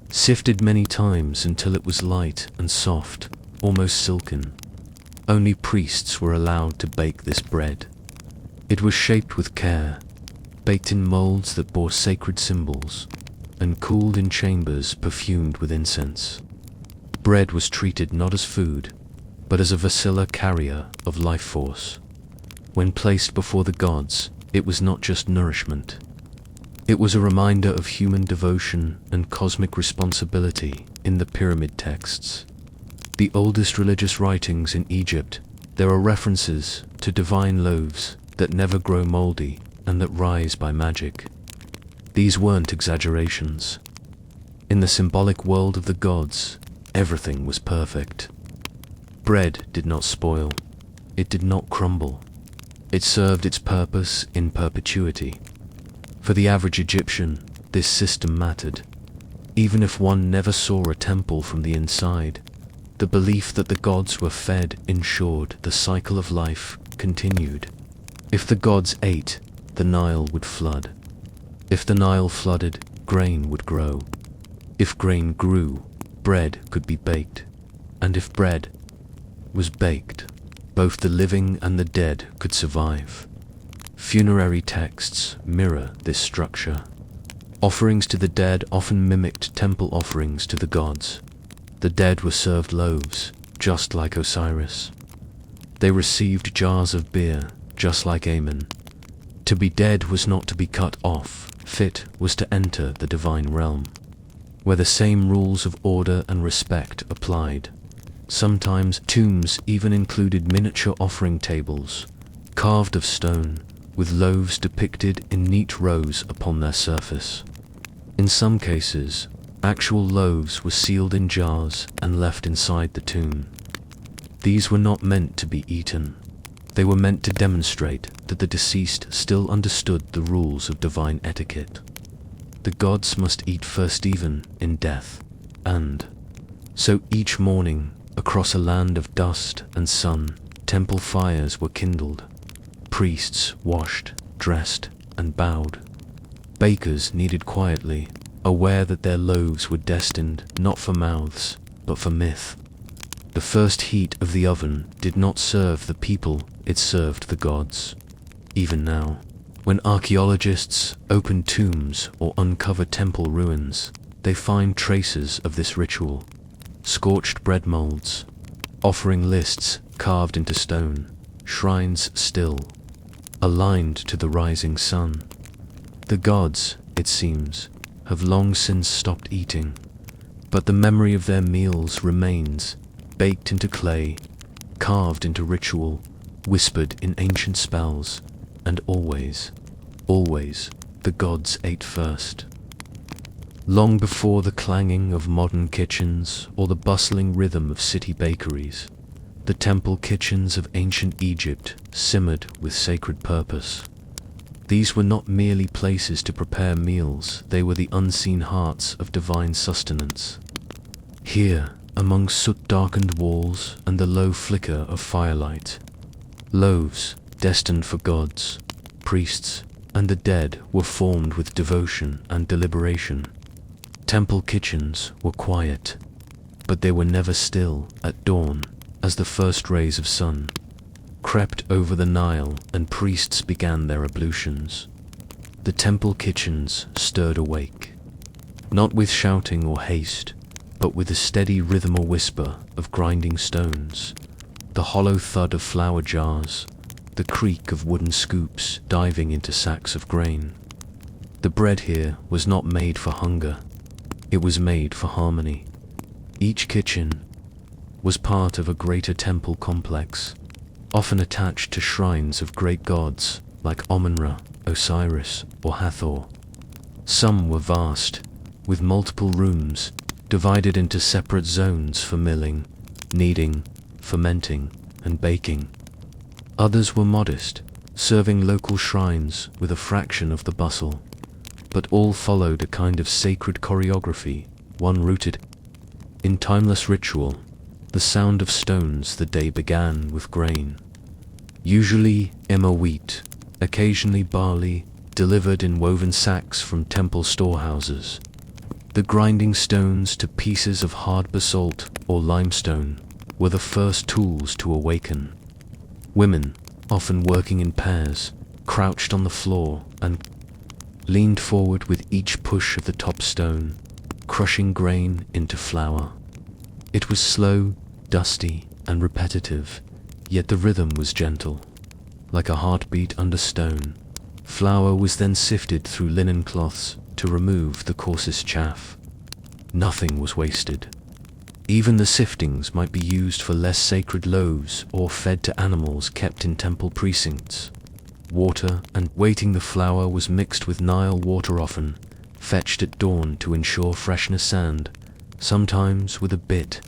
sifted many times until it was light and soft, almost silken. Only priests were allowed to bake this bread. It was shaped with care, baked in molds that bore sacred symbols, and cooled in chambers perfumed with incense. Bread was treated not as food, but as a vasilla carrier of life force. When placed before the gods, it was not just nourishment. It was a reminder of human devotion and cosmic responsibility in the pyramid texts. The oldest religious writings in Egypt, there are references to divine loaves that never grow moldy and that rise by magic. These weren't exaggerations. In the symbolic world of the gods, everything was perfect. Bread did not spoil. It did not crumble. It served its purpose in perpetuity. For the average Egyptian, this system mattered. Even if one never saw a temple from the inside, the belief that the gods were fed ensured the cycle of life continued. If the gods ate, the Nile would flood. If the Nile flooded, grain would grow. If grain grew, bread could be baked. And if bread was baked, both the living and the dead could survive. Funerary texts mirror this structure. Offerings to the dead often mimicked temple offerings to the gods. The dead were served loaves, just like Osiris. They received jars of beer, just like Amen. To be dead was not to be cut off, fit was to enter the divine realm, where the same rules of order and respect applied. Sometimes tombs even included miniature offering tables, carved of stone, with loaves depicted in neat rows upon their surface. In some cases, actual loaves were sealed in jars and left inside the tomb. These were not meant to be eaten. They were meant to demonstrate that the deceased still understood the rules of divine etiquette. The gods must eat first even in death, and so each morning, across a land of dust and sun, temple fires were kindled. Priests washed, dressed, and bowed. Bakers kneaded quietly, aware that their loaves were destined not for mouths, but for myth. The first heat of the oven did not serve the people, it served the gods. Even now, when archaeologists open tombs or uncover temple ruins, they find traces of this ritual. Scorched bread molds, offering lists carved into stone, shrines still, aligned to the rising sun. The gods, it seems, have long since stopped eating, but the memory of their meals remains, baked into clay, carved into ritual, whispered in ancient spells, and always, always, the gods ate first. Long before the clanging of modern kitchens or the bustling rhythm of city bakeries, the temple kitchens of ancient Egypt simmered with sacred purpose. These were not merely places to prepare meals, they were the unseen hearts of divine sustenance. Here, among soot-darkened walls and the low flicker of firelight, loaves, destined for gods, priests, and the dead were formed with devotion and deliberation. Temple kitchens were quiet, but they were never still at dawn, as the first rays of sun crept over the Nile and priests began their ablutions. The temple kitchens stirred awake, not with shouting or haste, but with the steady rhythm or whisper of grinding stones, the hollow thud of flour jars, the creak of wooden scoops diving into sacks of grain. The bread here was not made for hunger, it was made for harmony. Each kitchen was part of a greater temple complex, often attached to shrines of great gods like Amun-Ra, Osiris, or Hathor. Some were vast, with multiple rooms divided into separate zones for milling, kneading, fermenting, and baking. Others were modest, serving local shrines with a fraction of the bustle, but all followed a kind of sacred choreography, one rooted in timeless ritual. The sound of stones the day began with grain, usually emmer wheat, occasionally barley, delivered in woven sacks from temple storehouses. The grinding stones to pieces of hard basalt or limestone were the first tools to awaken. Women, often working in pairs, crouched on the floor and leaned forward with each push of the top stone, crushing grain into flour. It was slow, dusty, and repetitive, yet the rhythm was gentle, like a heartbeat under stone. Flour was then sifted through linen cloths to remove the coarsest chaff. Nothing was wasted. Even the siftings might be used for less sacred loaves or fed to animals kept in temple precincts. Water and waiting the flour was mixed with Nile water, often fetched at dawn to ensure freshness, and sometimes with a bit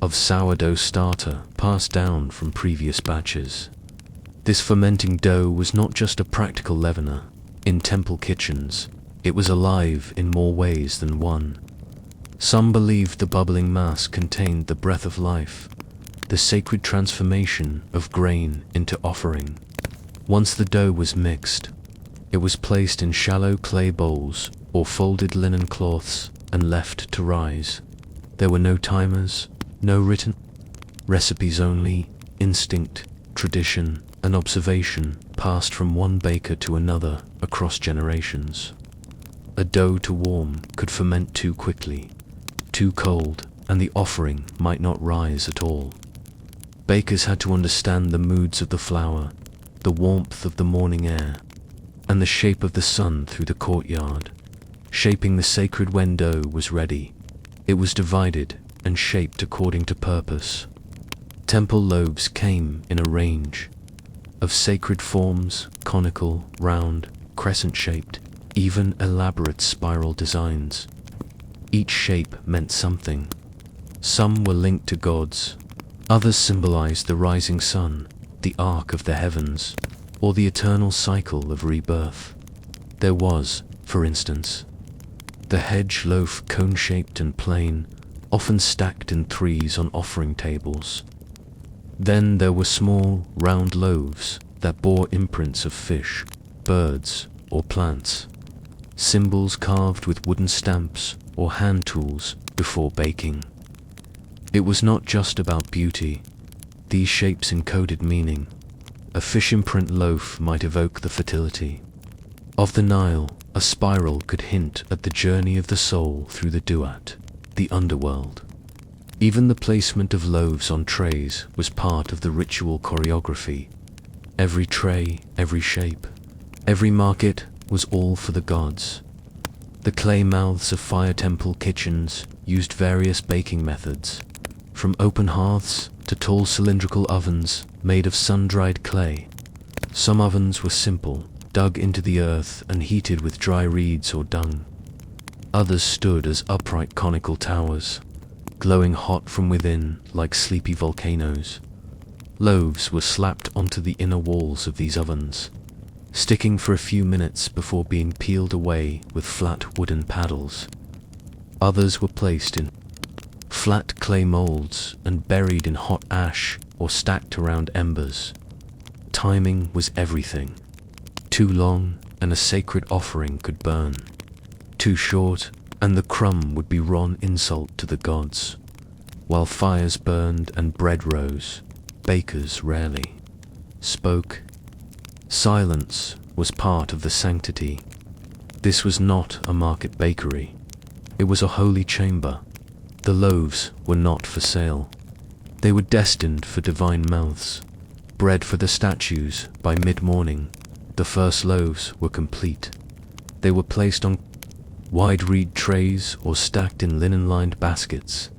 of sourdough starter passed down from previous batches. This fermenting dough was not just a practical leavener in temple kitchens, it was alive in more ways than one. Some believed the bubbling mass contained the breath of life, the sacred transformation of grain into offering. Once the dough was mixed, it was placed in shallow clay bowls or folded linen cloths and left to rise. There were no timers, no written recipes, only instinct, tradition, and observation passed from one baker to another across generations. A dough to warm could ferment too quickly, too cold, and the offering might not rise at all. Bakers had to understand the moods of the flour, the warmth of the morning air, and the shape of the sun through the courtyard, shaping the sacred when dough was ready. It was divided and shaped according to purpose. Temple loaves came in a range of sacred forms, conical, round, crescent-shaped, even elaborate spiral designs. Each shape meant something. Some were linked to gods, others symbolized the rising sun, the arc of the heavens, or the eternal cycle of rebirth. There was, for instance, the hedge loaf, cone-shaped and plain, often stacked in threes on offering tables. Then there were small, round loaves that bore imprints of fish, birds, or plants, symbols carved with wooden stamps or hand tools before baking. It was not just about beauty. These shapes encoded meaning. A fish imprint loaf might evoke the fertility of the Nile. A spiral could hint at the journey of the soul through the duat, the underworld. Even the placement of loaves on trays was part of the ritual choreography. Every tray, every shape, every market was all for the gods. The clay mouths of fire temple kitchens used various baking methods, from open hearths to tall cylindrical ovens made of sun-dried clay. Some ovens were simple, dug into the earth and heated with dry reeds or dung. Others stood as upright conical towers, glowing hot from within like sleepy volcanoes. Loaves were slapped onto the inner walls of these ovens, sticking for a few minutes before being peeled away with flat wooden paddles. Others were placed in flat clay molds and buried in hot ash or stacked around embers. Timing was everything. Too long and a sacred offering could burn. Too short and the crumb would be wrong insult to the gods. While fires burned and bread rose, bakers rarely spoke. Silence was part of the sanctity. This was not a market bakery. It was a holy chamber. The loaves were not for sale. They were destined for divine mouths. Bread for the statues. By mid-morning, the first loaves were complete. They were placed on wide reed trays or stacked in linen-lined baskets.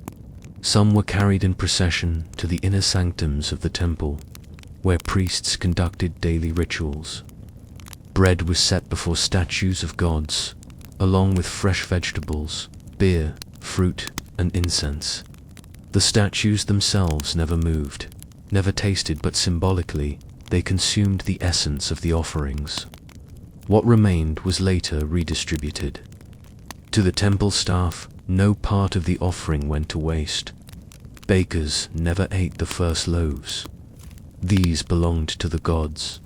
Some were carried in procession to the inner sanctums of the temple, where priests conducted daily rituals. Bread was set before statues of gods, along with fresh vegetables, beer, fruit, and incense. The statues themselves never moved, never tasted, but symbolically, they consumed the essence of the offerings. What remained was later redistributed. To the temple staff, no part of the offering went to waste. Bakers never ate the first loaves. These belonged to the gods.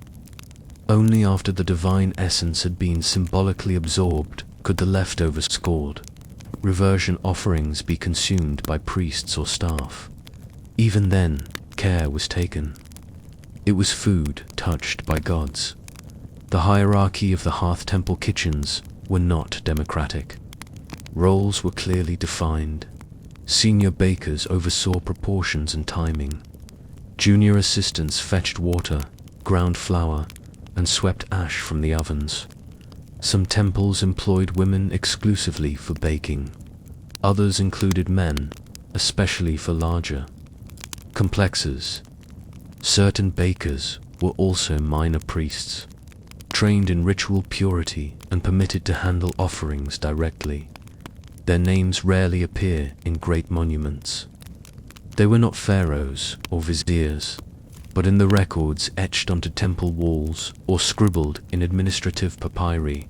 Only after the divine essence had been symbolically absorbed could the leftovers scored. Reversion offerings be consumed by priests or staff. Even then, care was taken. It was food touched by gods. The hierarchy of the hearth temple kitchens were not democratic. Roles were clearly defined. Senior bakers oversaw proportions and timing. Junior assistants fetched water, ground flour, and swept ash from the ovens. Some temples employed women exclusively for baking. Others included men, especially for larger complexes. Certain bakers were also minor priests, trained in ritual purity and permitted to handle offerings directly. Their names rarely appear in great monuments. They were not pharaohs or viziers. but in the records etched onto temple walls or scribbled in administrative papyri,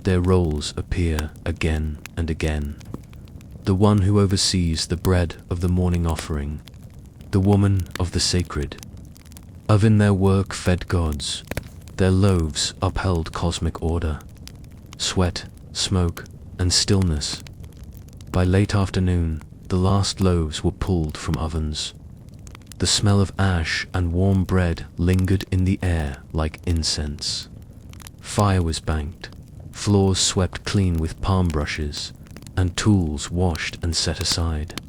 their roles appear again and again. The one who oversees the bread of the morning offering, the woman of the sacred. Oven their work fed gods, their loaves upheld cosmic order. Sweat, smoke, and stillness. By late afternoon, the last loaves were pulled from ovens. The smell of ash and warm bread lingered in the air like incense. Fire was banked, floors swept clean with palm brushes, and tools washed and set aside.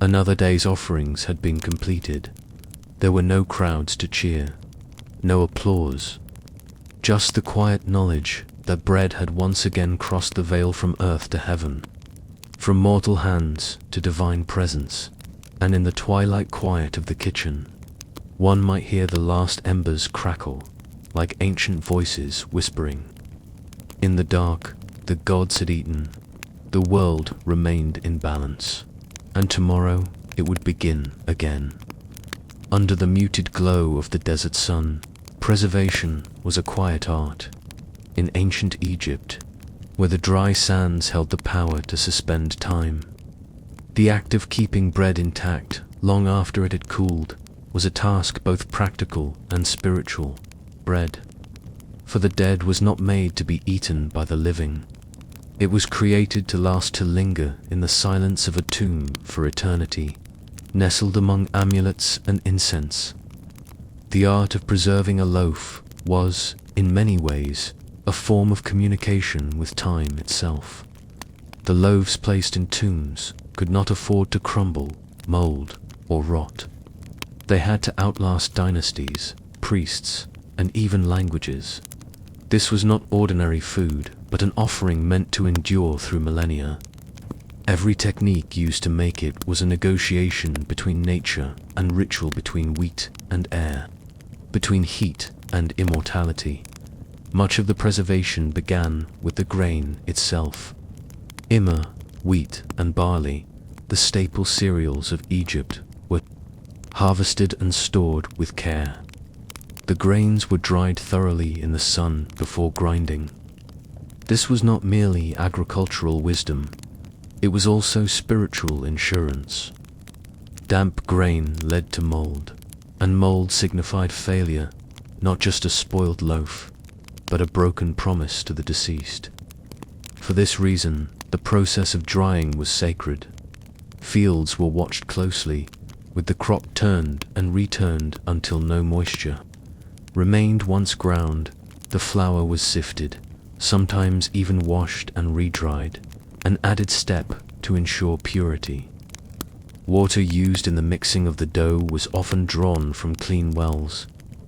Another day's offerings had been completed. There were no crowds to cheer, no applause, just the quiet knowledge that bread had once again crossed the veil from earth to heaven, from mortal hands to divine presence, and in the twilight quiet of the kitchen, one might hear the last embers crackle, like ancient voices whispering. In the dark, the gods had eaten, the world remained in balance, and tomorrow it would begin again. Under the muted glow of the desert sun, preservation was a quiet art. In ancient Egypt, where the dry sands held the power to suspend time, the act of keeping bread intact long after it had cooled was a task both practical and spiritual. Bread, for the dead, was not made to be eaten by the living. It was created to last, to linger in the silence of a tomb for eternity, nestled among amulets and incense. The art of preserving a loaf was, in many ways, a form of communication with time itself. The loaves placed in tombs could not afford to crumble, mold, or rot. They had to outlast dynasties, priests, and even languages. This was not ordinary food, but an offering meant to endure through millennia. Every technique used to make it was a negotiation between nature and ritual, between wheat and air, between heat and immortality. Much of the preservation began with the grain itself. Immer, wheat, and barley, the staple cereals of Egypt, were harvested and stored with care. The grains were dried thoroughly in the sun before grinding. This was not merely agricultural wisdom, it was also spiritual insurance. Damp grain led to mold, and mold signified failure, not just a spoiled loaf, but a broken promise to the deceased. For this reason, the process of drying was sacred. Fields were watched closely, with the crop turned and returned until no moisture remained. Once ground, the flour was sifted, sometimes even washed and re-dried, an added step to ensure purity. Water used in the mixing of the dough was often drawn from clean wells,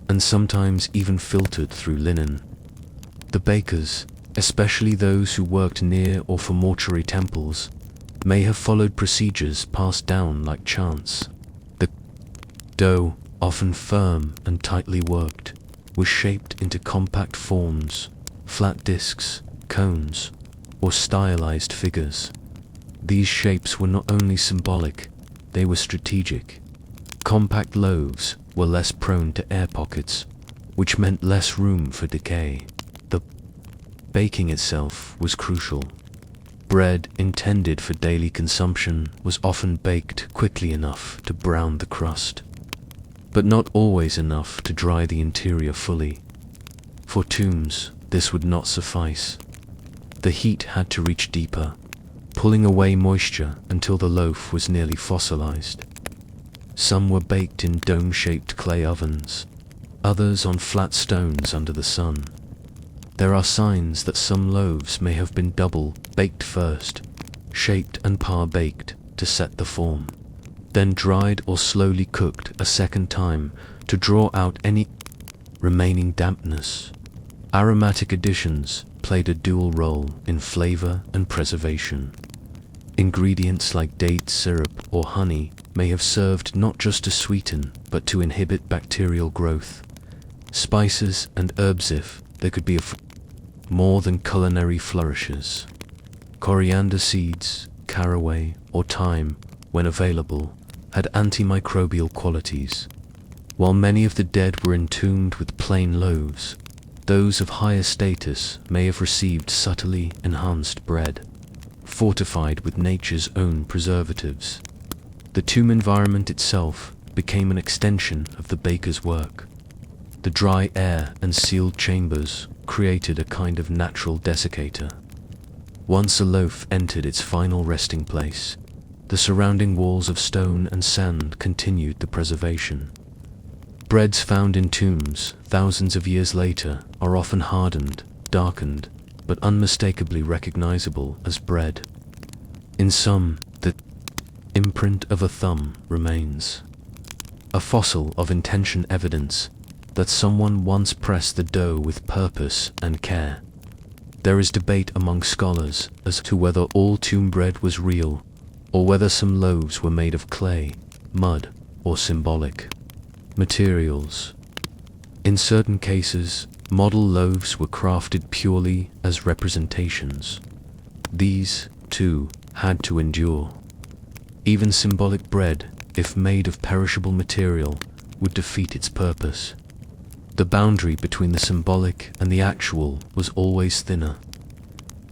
and sometimes even filtered through linen. The bakers, especially those who worked near or for mortuary temples, may have followed procedures passed down like chants. The dough, often firm and tightly worked, was shaped into compact forms, flat discs, cones, or stylized figures. These shapes were not only symbolic, they were strategic. Compact loaves were less prone to air pockets, which meant less room for decay. The baking itself was crucial. Bread intended for daily consumption was often baked quickly enough to brown the crust, but not always enough to dry the interior fully. For tombs, this would not suffice. The heat had to reach deeper, pulling away moisture until the loaf was nearly fossilized. Some were baked in dome-shaped clay ovens, others on flat stones under the sun. There are signs that some loaves may have been double baked first, shaped and par-baked to set the form, then dried or slowly cooked a second time to draw out any remaining dampness. Aromatic additions played a dual role in flavor and preservation. Ingredients like date syrup or honey may have served not just to sweeten, but to inhibit bacterial growth. Spices and herbs, if they could be of more than culinary flourishes. Coriander seeds, caraway, or thyme, when available, had antimicrobial qualities, While many of the dead were entombed with plain loaves, those of higher status may have received subtly enhanced bread, fortified with nature's own preservatives. The tomb environment itself became an extension of the baker's work. The dry air and sealed chambers created a kind of natural desiccator. Once a loaf entered its final resting place, the surrounding walls of stone and sand continued the preservation. Breads found in tombs thousands of years later are often hardened, darkened, but unmistakably recognizable as bread. In some, the imprint of a thumb remains, a fossil of intention, evidence that someone once pressed the dough with purpose and care. There is debate among scholars as to whether all tomb bread was real, or whether some loaves were made of clay, mud, or symbolic materials. In certain cases, model loaves were crafted purely as representations. These, too, had to endure. Even symbolic bread, if made of perishable material, would defeat its purpose. The boundary between the symbolic and the actual was always thinner.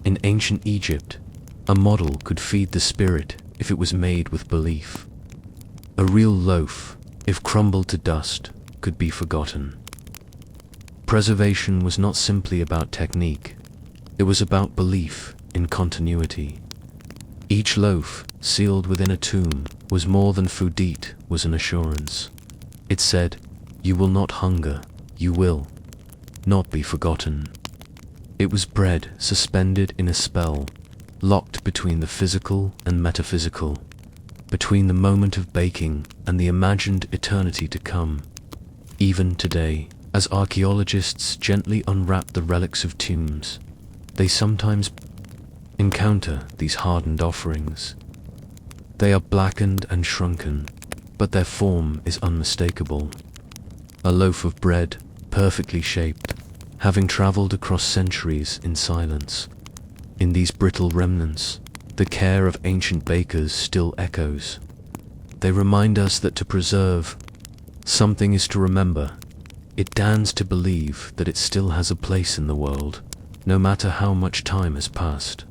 In ancient Egypt, a model could feed the spirit if it was made with belief. A real loaf, if crumbled to dust, could be forgotten. Preservation was not simply about technique, it was about belief in continuity. Each loaf, sealed within a tomb, was more than foodit was an assurance. It said, "You will not hunger, you will not be forgotten." It was bread suspended in a spell, locked between the physical and metaphysical, between the moment of baking and the imagined eternity to come. Even today, as archaeologists gently unwrap the relics of tombs, they sometimes encounter these hardened offerings. They are blackened and shrunken, but their form is unmistakable. A loaf of bread, perfectly shaped, having traveled across centuries in silence. In these brittle remnants, the care of ancient bakers still echoes. They remind us that to preserve something is to remember. It deigns to believe that it still has a place in the world, no matter how much time has passed.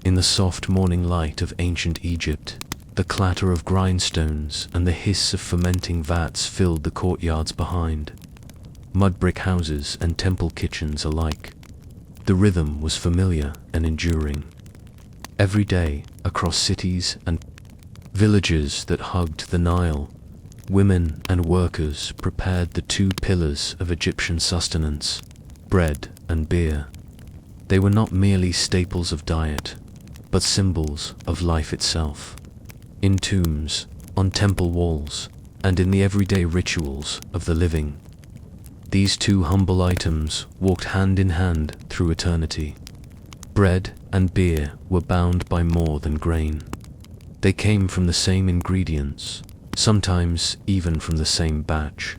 In the soft morning light of ancient Egypt, the clatter of grindstones and the hiss of fermenting vats filled the courtyards behind. Mud brick houses and temple kitchens alike. The rhythm was familiar and enduring. Every day, across cities and villages that hugged the Nile, women and workers prepared the two pillars of Egyptian sustenance, bread and beer. They were not merely staples of diet, but symbols of life itself. In tombs, on temple walls, and in the everyday rituals of the living, these two humble items walked hand in hand through eternity. Bread and beer were bound by more than grain. They came from the same ingredients, sometimes even from the same batch.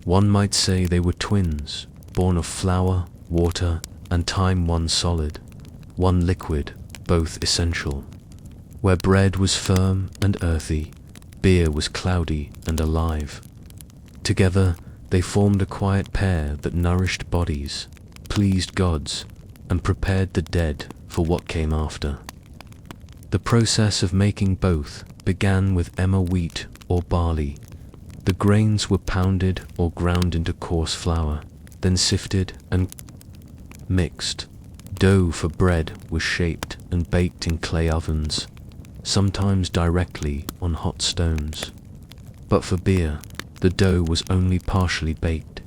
One might say they were twins, born of flour, water, and time, one solid, one liquid, both essential. Where bread was firm and earthy, beer was cloudy and alive. Together, they formed a quiet pair that nourished bodies, pleased gods, and prepared the dead for what came after. The process of making both began with emmer wheat or barley. The grains were pounded or ground into coarse flour, then sifted and mixed. Dough for bread was shaped and baked in clay ovens, sometimes directly on hot stones. But for beer, the dough was only partially baked.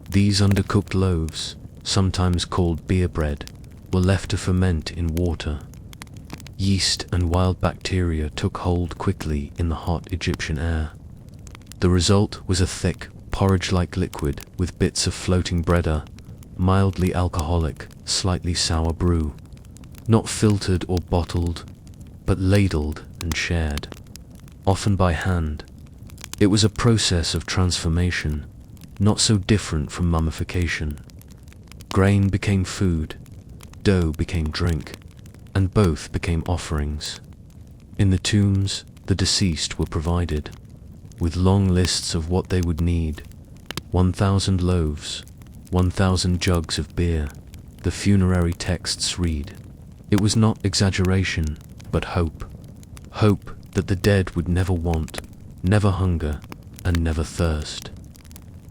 These undercooked loaves, sometimes called beer bread, were left to ferment in water. Yeast and wild bacteria took hold quickly in the hot Egyptian air. The result was a thick, porridge-like liquid with bits of floating bread, mildly alcoholic, slightly sour brew, not filtered or bottled, but ladled and shared, often by hand. It was a process of transformation, not so different from mummification. Grain became food, dough became drink, and both became offerings. In the tombs, the deceased were provided. with long lists of what they would need. 1,000 loaves, 1,000 jugs of beer, the funerary texts read. It was not exaggeration, but hope. Hope that the dead would never want, never hunger, and never thirst.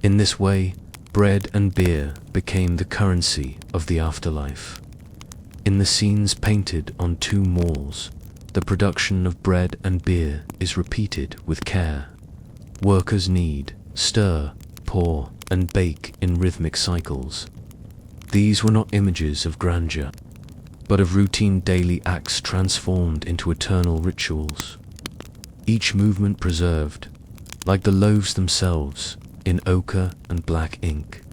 In this way, bread and beer became the currency of the afterlife. In the scenes painted on tomb walls, the production of bread and beer is repeated with care. Workers knead, stir, pour, and bake in rhythmic cycles. These were not images of grandeur, but of routine daily acts transformed into eternal rituals. Each movement preserved, like the loaves themselves, in ochre and black ink.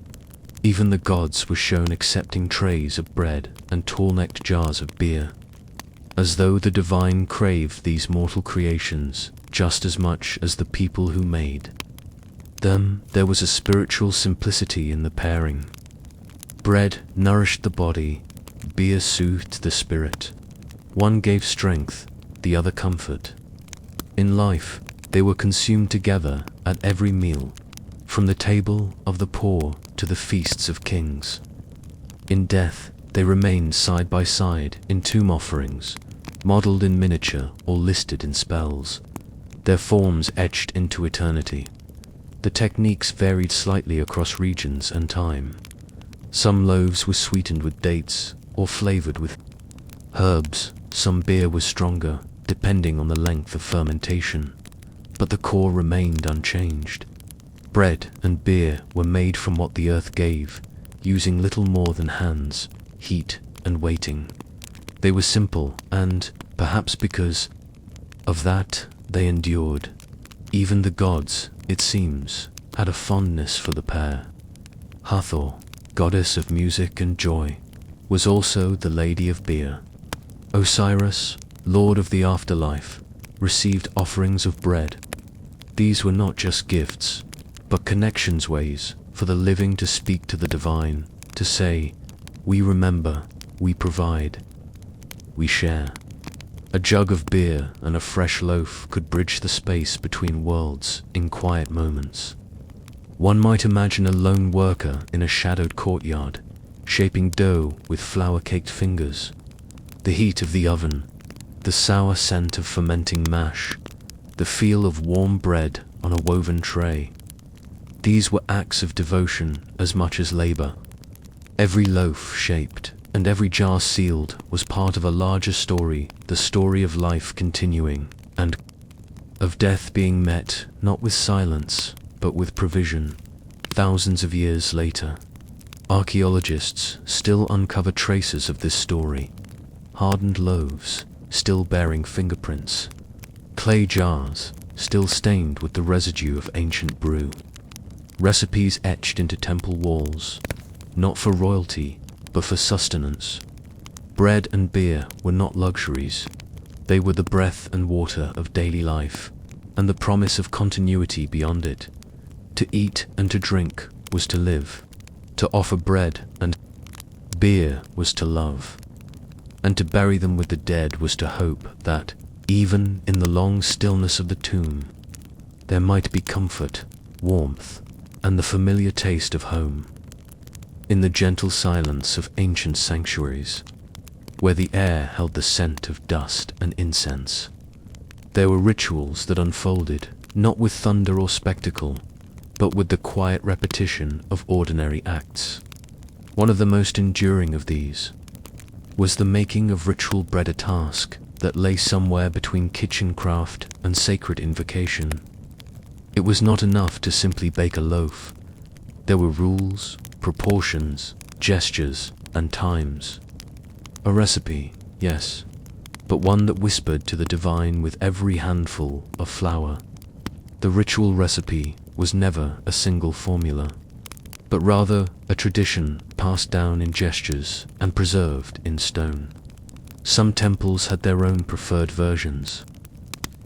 Even the gods were shown accepting trays of bread and tall-necked jars of beer, as though the divine craved these mortal creations just as much as the people who made them. There was a spiritual simplicity in the pairing. Bread nourished the body, beer soothed the spirit. One gave strength, the other comfort. In life, they were consumed together at every meal, from the table of the poor to the feasts of kings. In death, they remained side by side in tomb offerings, modeled in miniature or listed in spells, their forms etched into eternity. The techniques varied slightly across regions and time. Some loaves were sweetened with dates or flavored with herbs, some beer was stronger, depending on the length of fermentation, but the core remained unchanged. Bread and beer were made from what the earth gave, using little more than hands, heat, and waiting. They were simple, and, perhaps because of that, they endured. Even the gods, it seems, had a fondness for the pair. Hathor, goddess of music and joy, was also the lady of beer. Osiris, lord of the afterlife, received offerings of bread. These were not just gifts, but connections, ways for the living to speak to the divine, to say, we remember, we provide, we share. A jug of beer and a fresh loaf could bridge the space between worlds in quiet moments. One might imagine a lone worker in a shadowed courtyard, shaping dough with flour-caked fingers. The heat of the oven, the sour scent of fermenting mash, the feel of warm bread on a woven tray. These were acts of devotion as much as labor. Every loaf shaped and every jar sealed was part of a larger story, the story of life continuing, and of death being met not with silence, but with provision. Thousands of years later, archaeologists still uncover traces of this story. Hardened loaves, still bearing fingerprints. Clay jars, still stained with the residue of ancient brew. Recipes etched into temple walls, not for royalty, but for sustenance. Bread and beer were not luxuries. They were the breath and water of daily life, and the promise of continuity beyond it. To eat and to drink was to live. To offer bread and beer was to love. And to bury them with the dead was to hope that, even in the long stillness of the tomb, there might be comfort, warmth, and the familiar taste of home. In the gentle silence of ancient sanctuaries, where the air held the scent of dust and incense, there were rituals that unfolded, not with thunder or spectacle, but with the quiet repetition of ordinary acts. One of the most enduring of these was the making of ritual bread, a task that lay somewhere between kitchen craft and sacred invocation. It was not enough to simply bake a loaf. There were rules, proportions, gestures, and times. A recipe, yes, but one that whispered to the divine with every handful of flour. The ritual recipe was never a single formula, but rather a tradition passed down in gestures and preserved in stone. Some temples had their own preferred versions.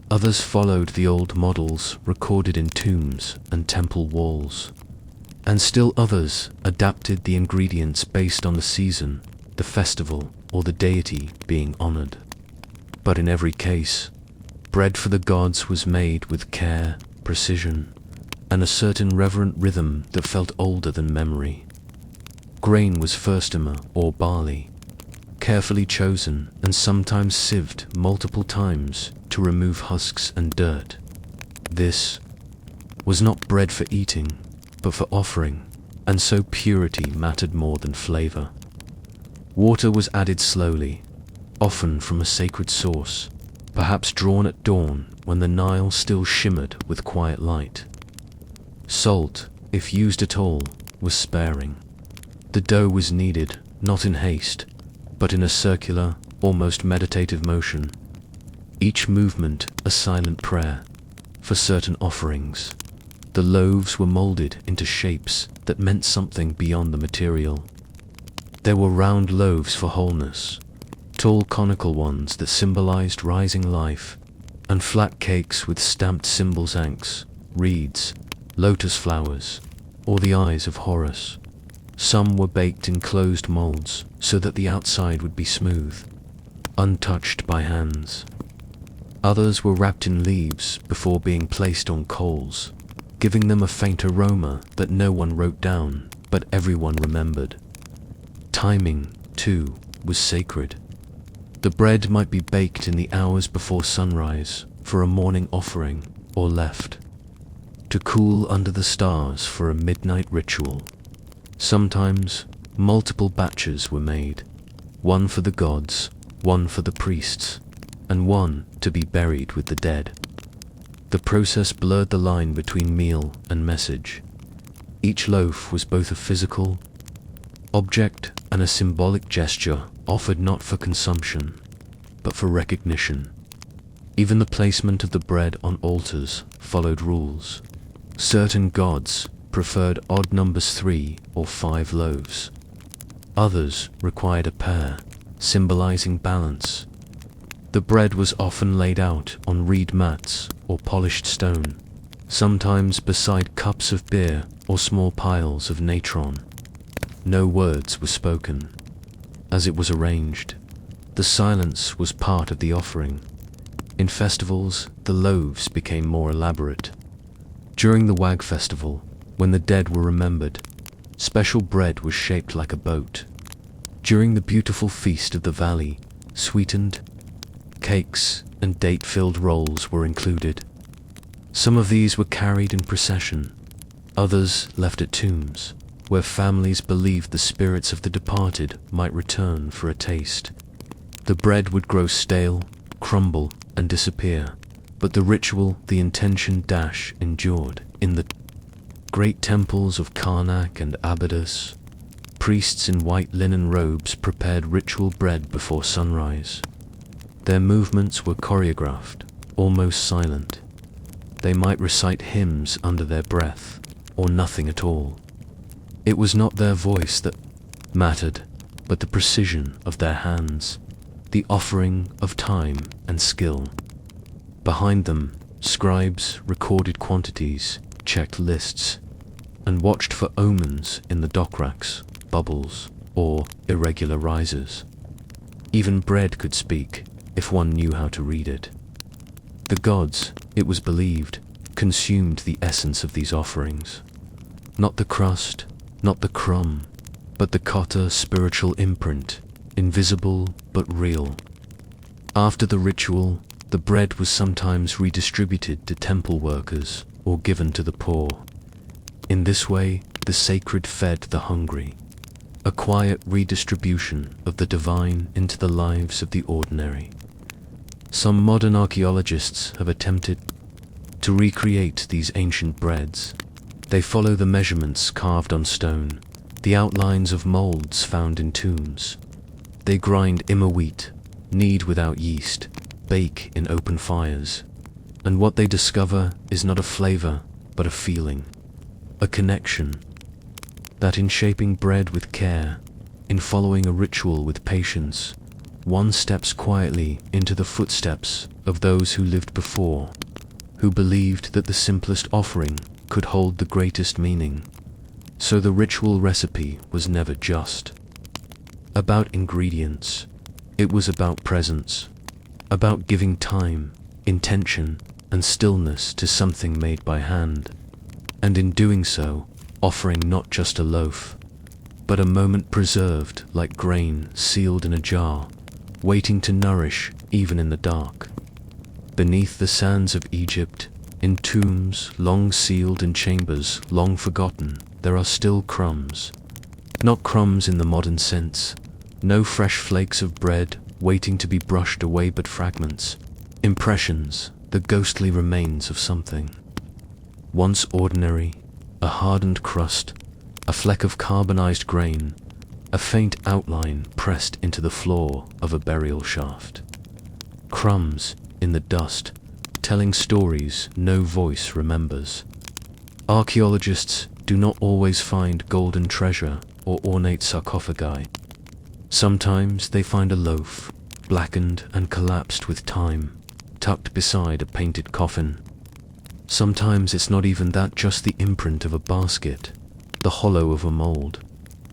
Others followed the old models recorded in tombs and temple walls. And still others adapted the ingredients based on the season, the festival, or the deity being honored. But in every case, bread for the gods was made with care, precision, and a certain reverent rhythm that felt older than memory. Grain was firstema or barley, carefully chosen and sometimes sieved multiple times to remove husks and dirt. This was not bread for eating, but for offering, and so purity mattered more than flavor. Water was added slowly, often from a sacred source, perhaps drawn at dawn when the Nile still shimmered with quiet light. Salt, if used at all, was sparing. The dough was kneaded, not in haste, but in a circular, almost meditative motion. Each movement a silent prayer. For certain offerings, the loaves were molded into shapes that meant something beyond the material. There were round loaves for wholeness, tall conical ones that symbolized rising life, and flat cakes with stamped symbols, ankhs, reeds, lotus flowers, or the eyes of Horus. Some were baked in closed molds so that the outside would be smooth, untouched by hands. Others were wrapped in leaves before being placed on coals, giving them a faint aroma that no one wrote down, but everyone remembered. Timing, too, was sacred. The bread might be baked in the hours before sunrise for a morning offering, or left to cool under the stars for a midnight ritual. Sometimes multiple batches were made, one for the gods, one for the priests, and one to be buried with the dead. The process blurred the line between meal and message. Each loaf was both a physical object and a symbolic gesture offered not for consumption, but for recognition. Even the placement of the bread on altars followed rules. Certain gods preferred odd numbers 3 or 5 loaves. Others required a pair, symbolizing balance. The bread was often laid out on reed mats or polished stone, sometimes beside cups of beer or small piles of natron. No words were spoken. As it was arranged, the silence was part of the offering. In festivals, the loaves became more elaborate. During the Wag festival, when the dead were remembered, special bread was shaped like a boat. During the beautiful feast of the valley, sweetened cakes and date-filled rolls were included. Some of these were carried in procession, others left at tombs, where families believed the spirits of the departed might return for a taste. The bread would grow stale, crumble, and disappear, but the ritual, the intention endured. In the great temples of Karnak and Abydos, priests in white linen robes prepared ritual bread before sunrise. Their movements were choreographed, almost silent. They might recite hymns under their breath, or nothing at all. It was not their voice that mattered, but the precision of their hands, the offering of time and skill. Behind them, scribes recorded quantities, checked lists, and watched for omens in the dock racks, bubbles, or irregular rises. Even bread could speak, if one knew how to read it. The gods, it was believed, consumed the essence of these offerings. Not the crust, not the crumb, but the kata spiritual imprint, invisible but real. After the ritual, the bread was sometimes redistributed to temple workers or given to the poor. In this way, the sacred fed the hungry, a quiet redistribution of the divine into the lives of the ordinary. Some modern archaeologists have attempted to recreate these ancient breads. They follow the measurements carved on stone, the outlines of molds found in tombs. They grind immer wheat, knead without yeast, bake in open fires, and what they discover is not a flavor, but a feeling, a connection, that in shaping bread with care, in following a ritual with patience, one steps quietly into the footsteps of those who lived before, who believed that the simplest offering could hold the greatest meaning. So the ritual recipe was never just about ingredients. It was about presence, about giving time, intention, and stillness to something made by hand, and in doing so, offering not just a loaf, but a moment preserved like grain sealed in a jar, waiting to nourish even in the dark. Beneath the sands of Egypt, in tombs long sealed in chambers long forgotten, there are still crumbs. Not crumbs in the modern sense, no fresh flakes of bread waiting to be brushed away, but fragments, impressions, the ghostly remains of something. Once ordinary, a hardened crust, a fleck of carbonized grain, a faint outline pressed into the floor of a burial shaft. Crumbs in the dust, telling stories no voice remembers. Archaeologists do not always find golden treasure or ornate sarcophagi. Sometimes they find a loaf, blackened and collapsed with time, tucked beside a painted coffin. Sometimes it's not even that, just the imprint of a basket, the hollow of a mold,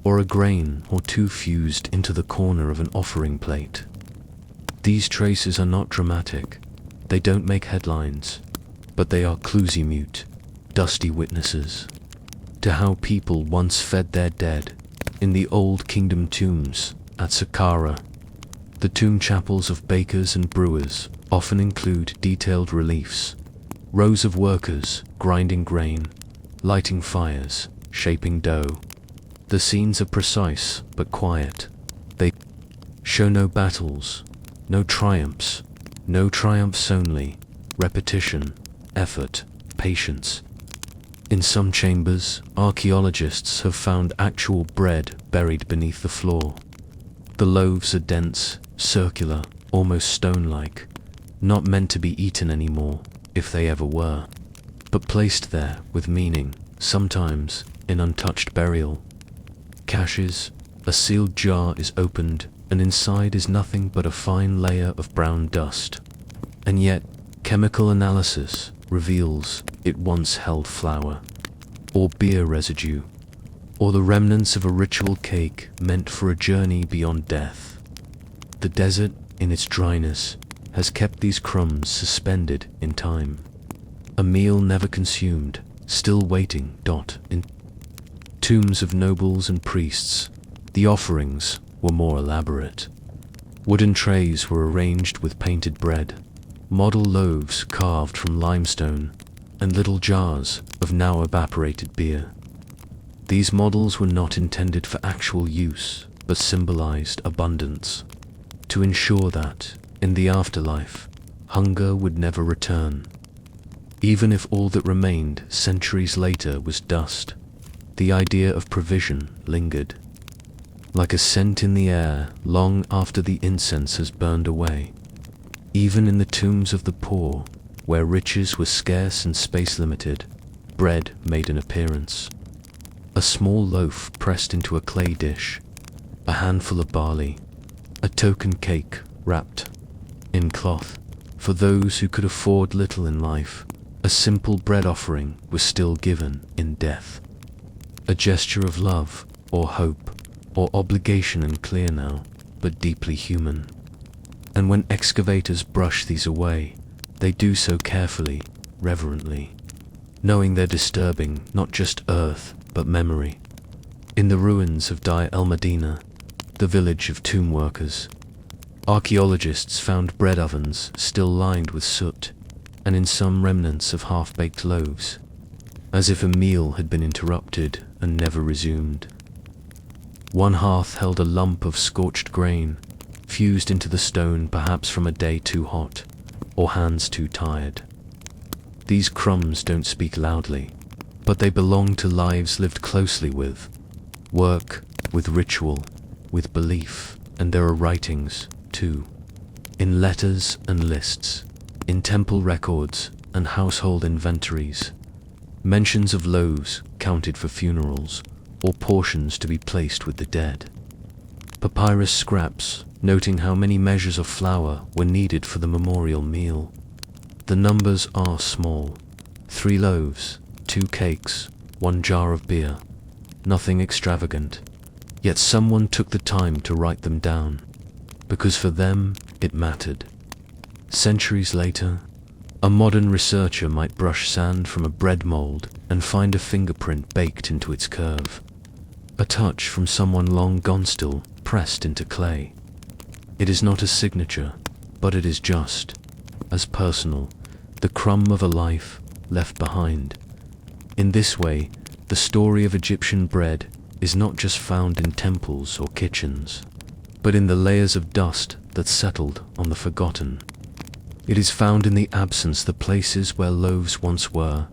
or a grain or two fused into the corner of an offering plate. These traces are not dramatic, they don't make headlines, but they are cluesy mute, dusty witnesses to how people once fed their dead in the Old Kingdom tombs at Saqqara. The tomb chapels of bakers and brewers often include detailed reliefs, rows of workers grinding grain, lighting fires, shaping dough. The scenes are precise but quiet. They show no battles, no triumphs only, repetition, effort, patience. In some chambers, archaeologists have found actual bread buried beneath the floor. The loaves are dense, circular, almost stone-like, not meant to be eaten anymore, if they ever were, but placed there with meaning, sometimes in untouched burial. Caches, a sealed jar is opened, and inside is nothing but a fine layer of brown dust. And yet, chemical analysis reveals it once held flour, or beer residue, or the remnants of a ritual cake meant for a journey beyond death. The desert, in its dryness, has kept these crumbs suspended in time. A meal never consumed, still waiting. In tombs of nobles and priests, the offerings were more elaborate. Wooden trays were arranged with painted bread, model loaves carved from limestone, and little jars of now evaporated beer. These models were not intended for actual use, but symbolized abundance, to ensure that, in the afterlife, hunger would never return. Even if all that remained centuries later was dust, the idea of provision lingered, like a scent in the air long after the incense has burned away. Even in the tombs of the poor, where riches were scarce and space-limited, bread made an appearance. A small loaf pressed into a clay dish, a handful of barley, a token cake wrapped in cloth. For those who could afford little in life, a simple bread offering was still given in death. A gesture of love, or hope, or obligation, unclear now, but deeply human. And when excavators brush these away, they do so carefully, reverently, knowing they're disturbing not just earth, but memory. In the ruins of Deir el-Medina, the village of tomb workers, archaeologists found bread ovens still lined with soot, and in some remnants of half-baked loaves, as if a meal had been interrupted and never resumed. One hearth held a lump of scorched grain, fused into the stone perhaps from a day too hot, or hands too tired. These crumbs don't speak loudly, but they belong to lives lived closely with work, with ritual, with belief, and there are writings, too, in letters and lists, in temple records and household inventories, mentions of loaves counted for funerals, or portions to be placed with the dead. Papyrus scraps noting how many measures of flour were needed for the memorial meal. The numbers are small: 3 loaves, 2 cakes, 1 jar of beer. Nothing extravagant, yet someone took the time to write them down, because for them it mattered. Centuries later, A modern researcher might brush sand from a bread mold and find a fingerprint baked into its curve, a touch from someone long gone still pressed into clay. It is not a signature, but it is just as personal, the crumb of a life left behind. In this way, the story of Egyptian bread is not just found in temples or kitchens, but in the layers of dust that settled on the forgotten. It is found in the absence, the places where loaves once were,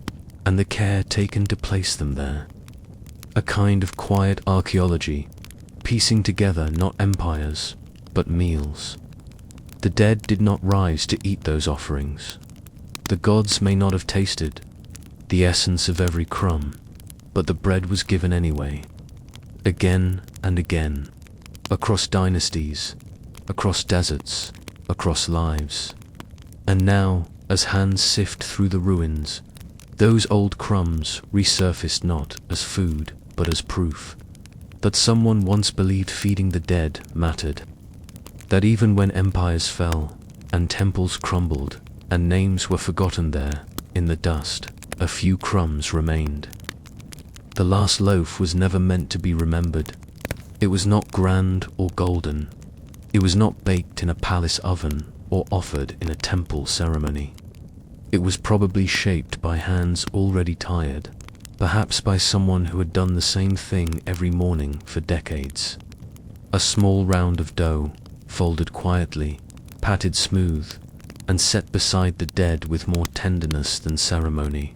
and the care taken to place them there. A kind of quiet archaeology, piecing together not empires, but meals. The dead did not rise to eat those offerings. The gods may not have tasted the essence of every crumb, but the bread was given anyway, again and again, across dynasties, across deserts, across lives. And now, as hands sift through the ruins, those old crumbs resurfaced not as food, but as proof that someone once believed feeding the dead mattered. That even when empires fell, and temples crumbled, and names were forgotten there, in the dust, a few crumbs remained. The last loaf was never meant to be remembered. It was not grand or golden. It was not baked in a palace oven or offered in a temple ceremony. It was probably shaped by hands already tired, perhaps by someone who had done the same thing every morning for decades. A small round of dough, folded quietly, patted smooth, and set beside the dead with more tenderness than ceremony.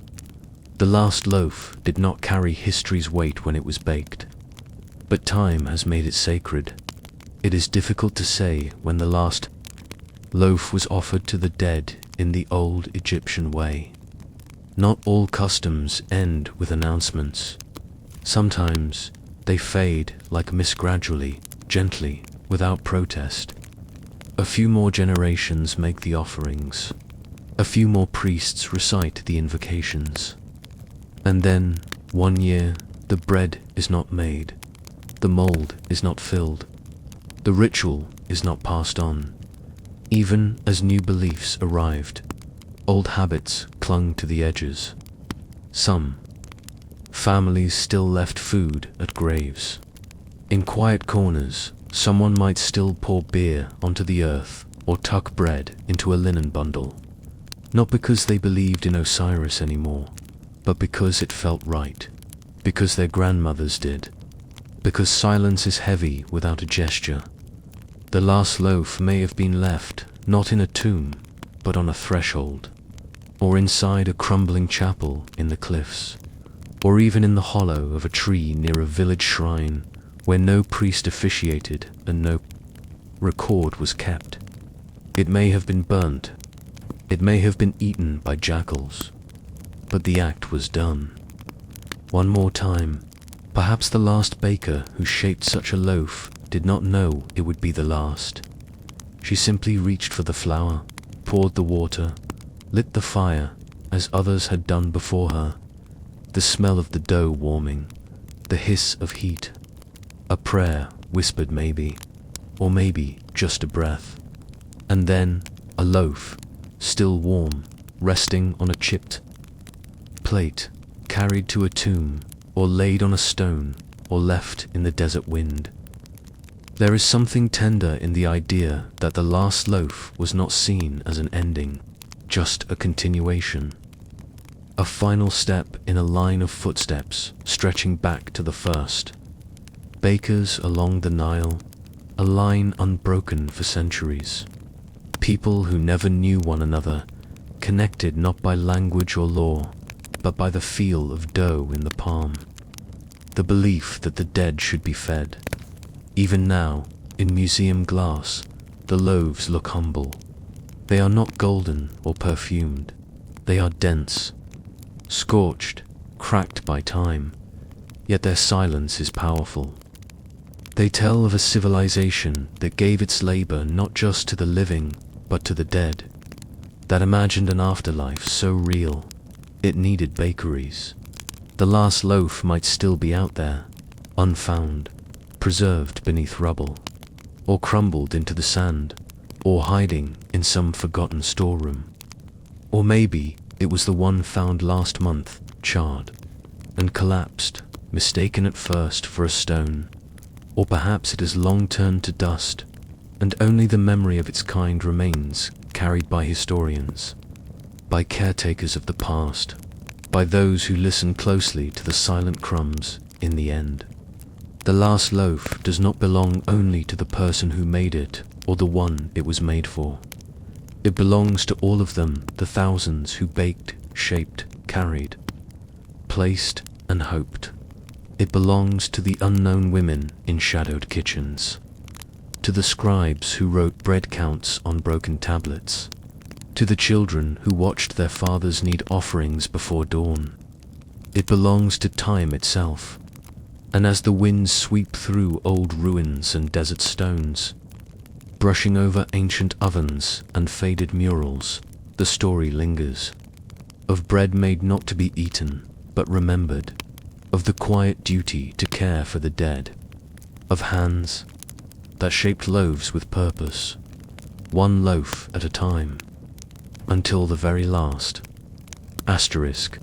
The last loaf did not carry history's weight when it was baked, but time has made it sacred. It is difficult to say when the last loaf was offered to the dead in the old Egyptian way. Not all customs end with announcements. Sometimes they fade like mist gradually, gently, without protest. A few more generations make the offerings. A few more priests recite the invocations. And then, one year, the bread is not made. The mold is not filled. The ritual is not passed on. Even as new beliefs arrived, old habits clung to the edges. Some families still left food at graves. In quiet corners, someone might still pour beer onto the earth or tuck bread into a linen bundle. Not because they believed in Osiris anymore, but because it felt right, because their grandmothers did, because silence is heavy without a gesture. The last loaf may have been left, not in a tomb, but on a threshold, or inside a crumbling chapel in the cliffs, or even in the hollow of a tree near a village shrine where no priest officiated and no record was kept. It may have been burnt, it may have been eaten by jackals, but the act was done. One more time, perhaps the last baker who shaped such a loaf did not know it would be the last. She simply reached for the flour, poured the water, lit the fire as others had done before her, the smell of the dough warming, the hiss of heat, a prayer whispered maybe, or maybe just a breath, and then a loaf, still warm, resting on a chipped plate, carried to a tomb, or laid on a stone, or left in the desert wind. There is something tender in the idea that the last loaf was not seen as an ending, just a continuation. A final step in a line of footsteps stretching back to the first. Bakers along the Nile, a line unbroken for centuries. People who never knew one another, connected not by language or law, but by the feel of dough in the palm. The belief that the dead should be fed. Even now, in museum glass, the loaves look humble. They are not golden or perfumed. They are dense, scorched, cracked by time, yet their silence is powerful. They tell of a civilization that gave its labor not just to the living, but to the dead, that imagined an afterlife so real, it needed bakeries. The last loaf might still be out there, unfound, preserved beneath rubble, or crumbled into the sand, or hiding in some forgotten storeroom. Or maybe it was the one found last month, charred and collapsed, mistaken at first for a stone. Or perhaps it has long turned to dust, and only the memory of its kind remains, carried by historians, by caretakers of the past, by those who listen closely to the silent crumbs in the end. The last loaf does not belong only to the person who made it or the one it was made for. It belongs to all of them, the thousands who baked, shaped, carried, placed, and hoped. It belongs to the unknown women in shadowed kitchens, to the scribes who wrote bread counts on broken tablets, to the children who watched their fathers knead offerings before dawn. It belongs to time itself, and as the winds sweep through old ruins and desert stones, brushing over ancient ovens and faded murals, the story lingers, of bread made not to be eaten, but remembered, of the quiet duty to care for the dead, of hands that shaped loaves with purpose, one loaf at a time, until the very last. Asterisk.